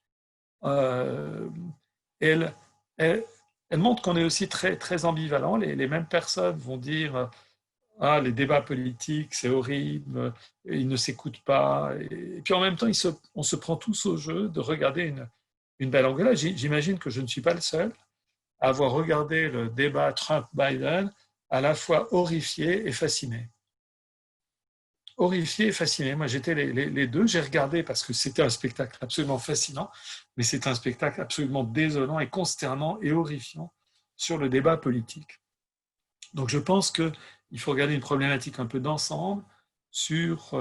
Elle montre qu'on est aussi très, très ambivalent. Les mêmes personnes vont dire ah, les débats politiques, c'est horrible, ils ne s'écoutent pas. Et puis en même temps, on se prend tous au jeu de regarder une belle engueulade. J'imagine que je ne suis pas le seul à avoir regardé le débat Trump-Biden à la fois horrifié et fasciné. Horrifié et fasciné. Moi, j'étais les deux. J'ai regardé parce que c'était un spectacle absolument fascinant, mais c'est un spectacle absolument désolant et consternant et horrifiant sur le débat politique. Donc, je pense qu'il faut regarder une problématique un peu d'ensemble sur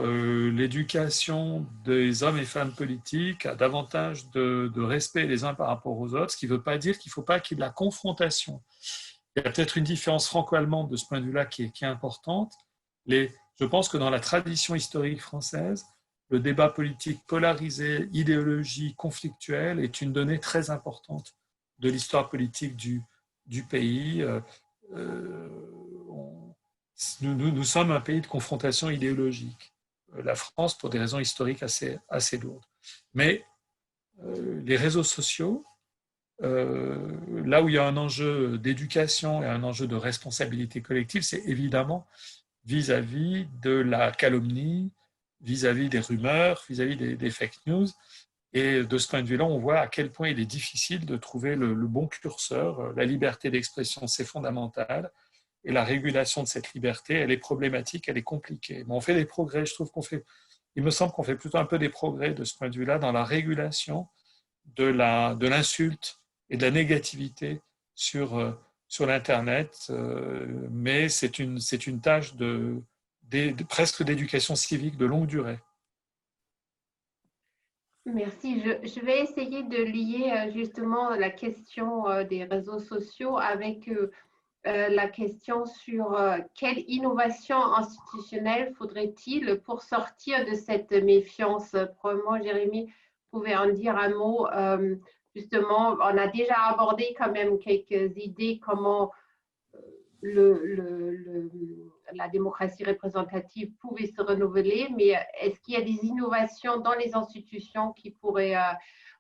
l'éducation des hommes et femmes politiques à davantage de respect les uns par rapport aux autres, ce qui ne veut pas dire qu'il ne faut pas qu'il y ait de la confrontation. Il y a peut-être une différence franco-allemande de ce point de vue-là qui est importante. Je pense que dans la tradition historique française, le débat politique polarisé, idéologie conflictuelle est une donnée très importante de l'histoire politique du pays. Nous sommes un pays de confrontation idéologique. La France, pour des raisons historiques assez lourdes. Mais les réseaux sociaux, là où il y a un enjeu d'éducation et un enjeu de responsabilité collective, c'est évidemment vis-à-vis de la calomnie, vis-à-vis des rumeurs, vis-à-vis des fake news. Et de ce point de vue-là, on voit à quel point il est difficile de trouver le bon curseur. La liberté d'expression, c'est fondamental. Et la régulation de cette liberté, elle est problématique, elle est compliquée. Mais on fait des progrès, il me semble qu'on fait plutôt un peu des progrès de ce point de vue-là dans la régulation de l'insulte et de la négativité sur l'Internet. Mais c'est une tâche presque d'éducation civique de longue durée. Merci. Je vais essayer de lier justement la question des réseaux sociaux avec la question sur quelle innovation institutionnelle faudrait-il pour sortir de cette méfiance. Probablement, Jérémy pouvait en dire un mot. Justement, on a déjà abordé quand même quelques idées comment la démocratie représentative pouvait se renouveler, mais est-ce qu'il y a des innovations dans les institutions qui pourraient,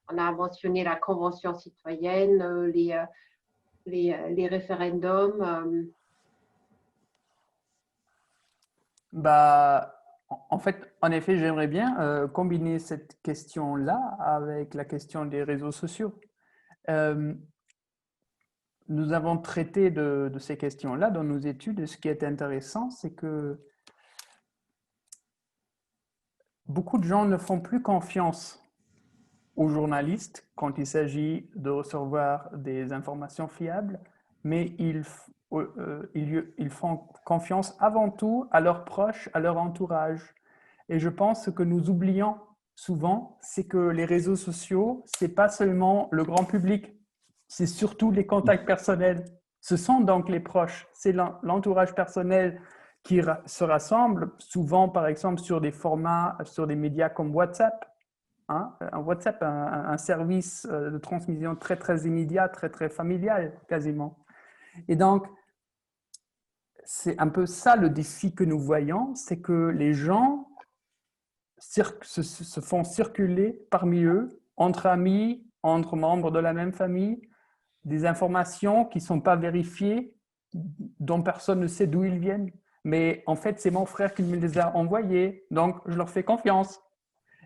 on a mentionné la Convention citoyenne, les référendums. En fait, en effet, j'aimerais bien combiner cette question-là avec la question des réseaux sociaux. Nous avons traité de ces questions-là dans nos études. Et ce qui est intéressant, c'est que beaucoup de gens ne font plus confiance aux journalistes quand il s'agit de recevoir des informations fiables, mais ils font confiance avant tout à leurs proches, à leur entourage. Et je pense que nous oublions souvent, c'est que les réseaux sociaux, ce n'est pas seulement le grand public, c'est surtout les contacts personnels. Ce sont donc les proches, c'est l'entourage personnel qui se rassemble souvent, par exemple, sur des formats, sur des médias comme WhatsApp. WhatsApp, un service de transmission très, très immédiat, très, très familial, quasiment. Et donc, c'est un peu ça le défi que nous voyons, c'est que les gens se font circuler parmi eux, entre amis, entre membres de la même famille, des informations qui ne sont pas vérifiées, dont personne ne sait d'où ils viennent. Mais en fait, c'est mon frère qui me les a envoyées, donc je leur fais confiance.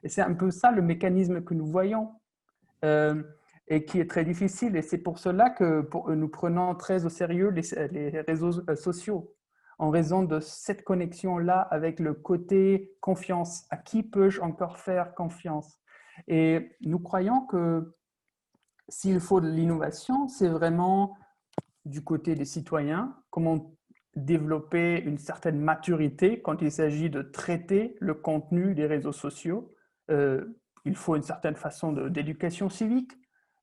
Et c'est un peu ça le mécanisme que nous voyons et qui est très difficile. Et c'est pour cela que nous prenons très au sérieux les réseaux sociaux, en raison de cette connexion-là avec le côté confiance. À qui peux-je encore faire confiance? Et nous croyons que s'il faut de l'innovation, c'est vraiment du côté des citoyens, comment développer une certaine maturité quand il s'agit de traiter le contenu des réseaux sociaux. Il faut une certaine façon d'éducation civique,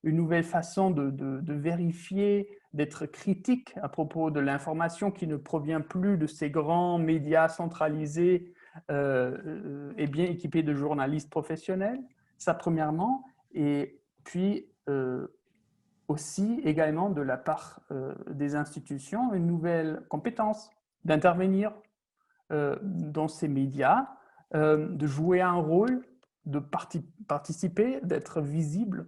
une nouvelle façon de vérifier, d'être critique à propos de l'information qui ne provient plus de ces grands médias centralisés et bien équipés de journalistes professionnels. Ça, premièrement. Et puis, aussi également de la part des institutions, une nouvelle compétence d'intervenir dans ces médias, de jouer un rôle, de participer, d'être visible.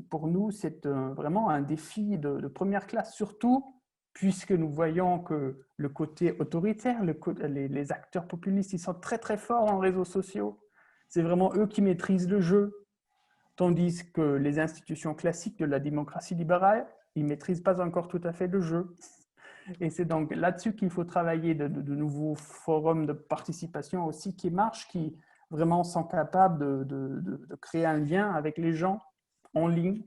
Pour nous, c'est vraiment un défi de première classe, surtout puisque nous voyons que le côté autoritaire, les acteurs populistes, ils sont très très forts en réseaux sociaux. C'est vraiment eux qui maîtrisent le jeu. Tandis que les institutions classiques de la démocratie libérale, ils ne maîtrisent pas encore tout à fait le jeu. Et c'est donc là-dessus qu'il faut travailler, de nouveaux forums de participation aussi qui marchent, qui vraiment sont capables de créer un lien avec les gens en ligne.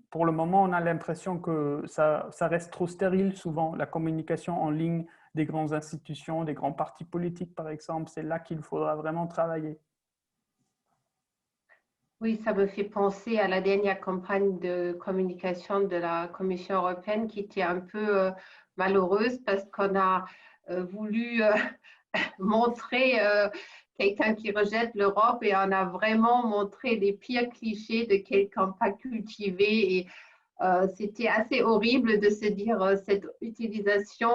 Pour le moment, on a l'impression que ça reste trop stérile souvent, la communication en ligne des grandes institutions, des grands partis politiques par exemple. C'est là qu'il faudra vraiment travailler. Oui, ça me fait penser à la dernière campagne de communication de la Commission européenne qui était un peu malheureuse parce qu'on a voulu montrer quelqu'un qui rejette l'Europe et on a vraiment montré les pires clichés de quelqu'un pas cultivé et c'était assez horrible de se dire cette utilisation,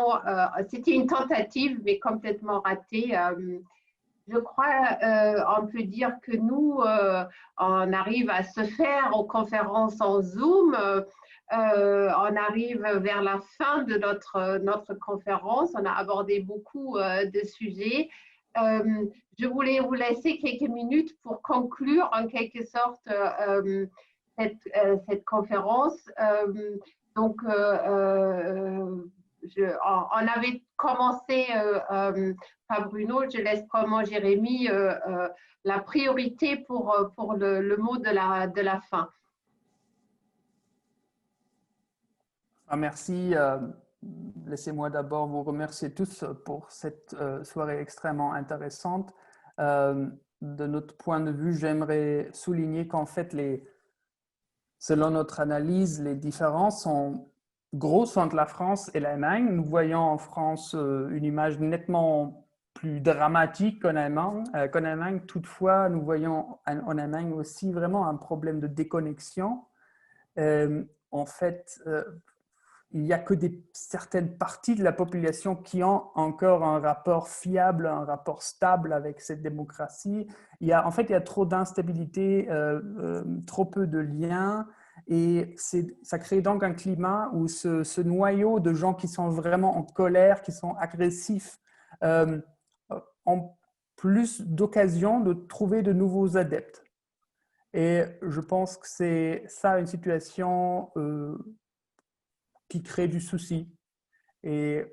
c'était une tentative mais complètement ratée. Je crois on peut dire que nous, on arrive à se faire aux conférences en Zoom. On arrive vers la fin de notre conférence. On a abordé beaucoup de sujets. Je voulais vous laisser quelques minutes pour conclure en quelque sorte cette conférence. Donc, on avait commencé par Bruno, je laisse probablement Jérémy la priorité pour le mot de la fin. Merci. Laissez-moi d'abord vous remercier tous pour cette soirée extrêmement intéressante. De notre point de vue, j'aimerais souligner qu'en fait, selon notre analyse, les différences sont grosses entre la France et l'Allemagne. Nous voyons en France une image nettement plus dramatique qu'en Allemagne. Toutefois, nous voyons en Allemagne aussi vraiment un problème de déconnexion. En fait, il n'y a que certaines parties de la population qui ont encore un rapport fiable, un rapport stable avec cette démocratie. Il y a trop d'instabilité, trop peu de liens. Et ça crée donc un climat où ce noyau de gens qui sont vraiment en colère, qui sont agressifs, ont plus d'occasions de trouver de nouveaux adeptes. Et je pense que c'est ça une situation qui crée du souci. Et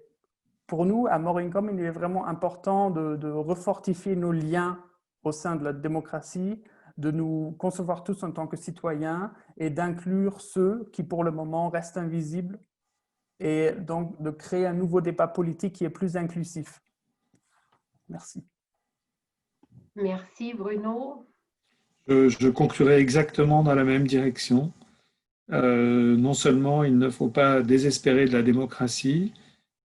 pour nous, à Moringcom, il est vraiment important de refortifier nos liens au sein de la démocratie, de nous concevoir tous en tant que citoyens et d'inclure ceux qui, pour le moment, restent invisibles et donc de créer un nouveau débat politique qui est plus inclusif. Merci. Merci Bruno. Je conclurai exactement dans la même direction. Non seulement il ne faut pas désespérer de la démocratie,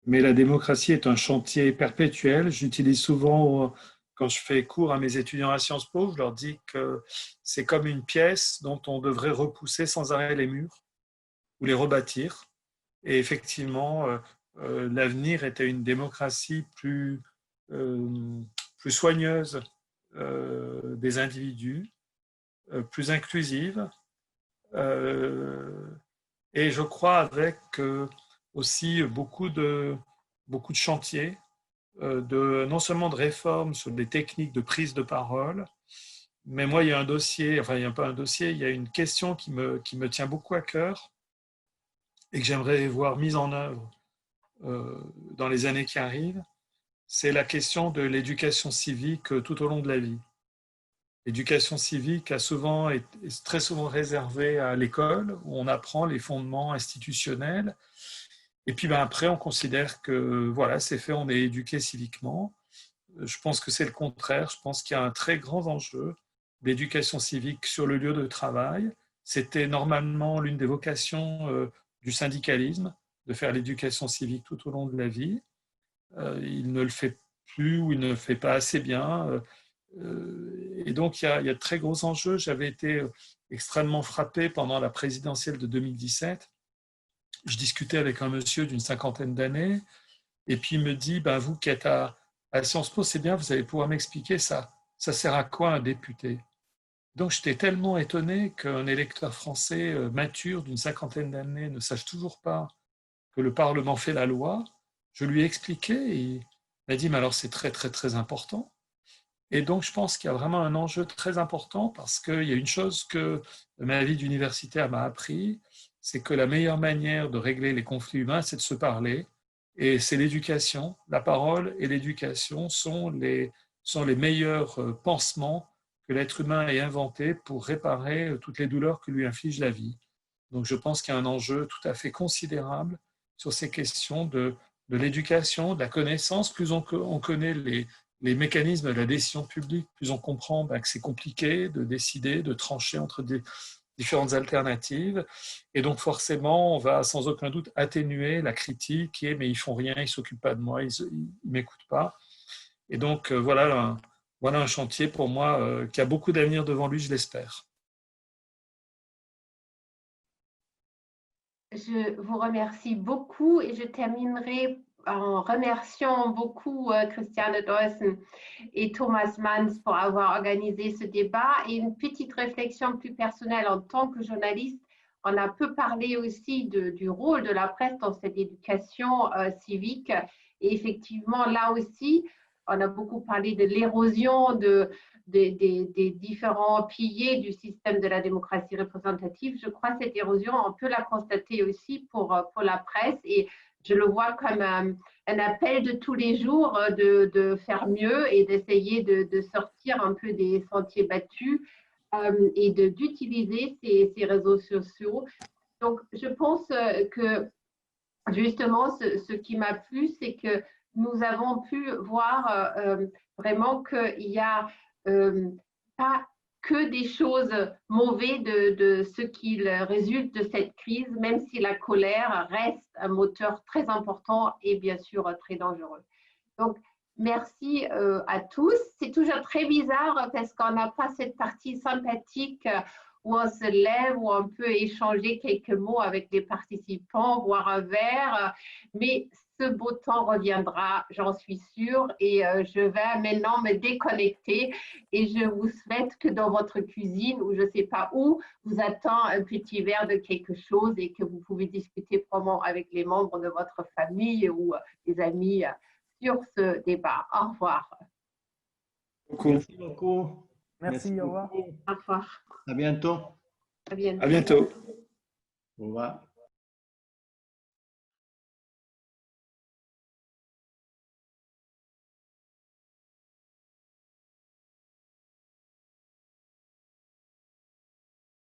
mais la démocratie est un chantier perpétuel. J'utilise souvent, quand je fais cours à mes étudiants à Sciences Po, je leur dis que c'est comme une pièce dont on devrait repousser sans arrêt les murs ou les rebâtir. Et effectivement, l'avenir était une démocratie plus soigneuse des individus, plus inclusive. Et je crois avec aussi beaucoup de chantiers non seulement de réformes sur des techniques de prise de parole, mais moi, il y a un dossier, enfin, il n'y a pas un dossier, il y a une question qui me tient beaucoup à cœur et que j'aimerais voir mise en œuvre dans les années qui arrivent. C'est la question de l'éducation civique tout au long de la vie. L'éducation civique est très souvent réservée à l'école, où on apprend les fondements institutionnels. Et puis après, on considère que voilà, c'est fait, on est éduqué civiquement. Je pense que c'est le contraire. Je pense qu'il y a un très grand enjeu d'éducation civique sur le lieu de travail. C'était normalement l'une des vocations du syndicalisme, de faire l'éducation civique tout au long de la vie. Il ne le fait plus ou il ne le fait pas assez bien. Et donc, il y a de très gros enjeux. J'avais été extrêmement frappé pendant la présidentielle de 2017. Je discutais avec un monsieur d'une cinquantaine d'années et puis il me dit, ben, vous qui êtes à Sciences Po, c'est bien, vous allez pouvoir m'expliquer ça. Ça sert à quoi un député? Donc, j'étais tellement étonné qu'un électeur français mature d'une cinquantaine d'années ne sache toujours pas que le Parlement fait la loi. Je lui ai expliqué et il m'a dit, mais alors c'est très, très, très important. Et donc, je pense qu'il y a vraiment un enjeu très important parce qu'il y a une chose que ma vie d'universitaire m'a appris, c'est que la meilleure manière de régler les conflits humains, c'est de se parler. Et c'est l'éducation. La parole et l'éducation sont les meilleurs pansements que l'être humain ait inventés pour réparer toutes les douleurs que lui inflige la vie. Donc, je pense qu'il y a un enjeu tout à fait considérable sur ces questions de l'éducation, de la connaissance. Plus on connaît les mécanismes de la décision publique, plus on comprend que c'est compliqué de décider, de trancher entre des différentes alternatives. Et donc forcément, on va sans aucun doute atténuer la critique qui est « mais ils font rien, ils ne s'occupent pas de moi, ils ne m'écoutent pas ». Et donc voilà un chantier pour moi qui a beaucoup d'avenir devant lui, je l'espère. Je vous remercie beaucoup et je terminerai en remerciant beaucoup Christiane Deussen et Thomas Manns pour avoir organisé ce débat. Et une petite réflexion plus personnelle en tant que journaliste, on a peu parlé aussi du rôle de la presse dans cette éducation civique. Et effectivement, là aussi, on a beaucoup parlé de l'érosion des différents piliers du système de la démocratie représentative. Je crois que cette érosion, on peut la constater aussi pour la presse et je le vois comme un appel de tous les jours de faire mieux et d'essayer de sortir un peu des sentiers battus et d'utiliser ces réseaux sociaux. Donc, je pense que justement, ce qui m'a plu, c'est que nous avons pu voir vraiment qu'il n'y a pas que des choses mauvaises de ce qui résulte de cette crise, même si la colère reste un moteur très important et bien sûr très dangereux. Donc, merci à tous. C'est toujours très bizarre parce qu'on n'a pas cette partie sympathique où on se lève, où on peut échanger quelques mots avec les participants, boire un verre. Mais ce beau temps reviendra, j'en suis sûre. Et je vais maintenant me déconnecter. Et je vous souhaite que dans votre cuisine, ou je ne sais pas où, vous attend un petit verre de quelque chose et que vous pouvez discuter probablement avec les membres de votre famille ou des amis sur ce débat. Au revoir. Merci beaucoup. Merci, au revoir. Au revoir. À bientôt. À bientôt. À bientôt. Au revoir.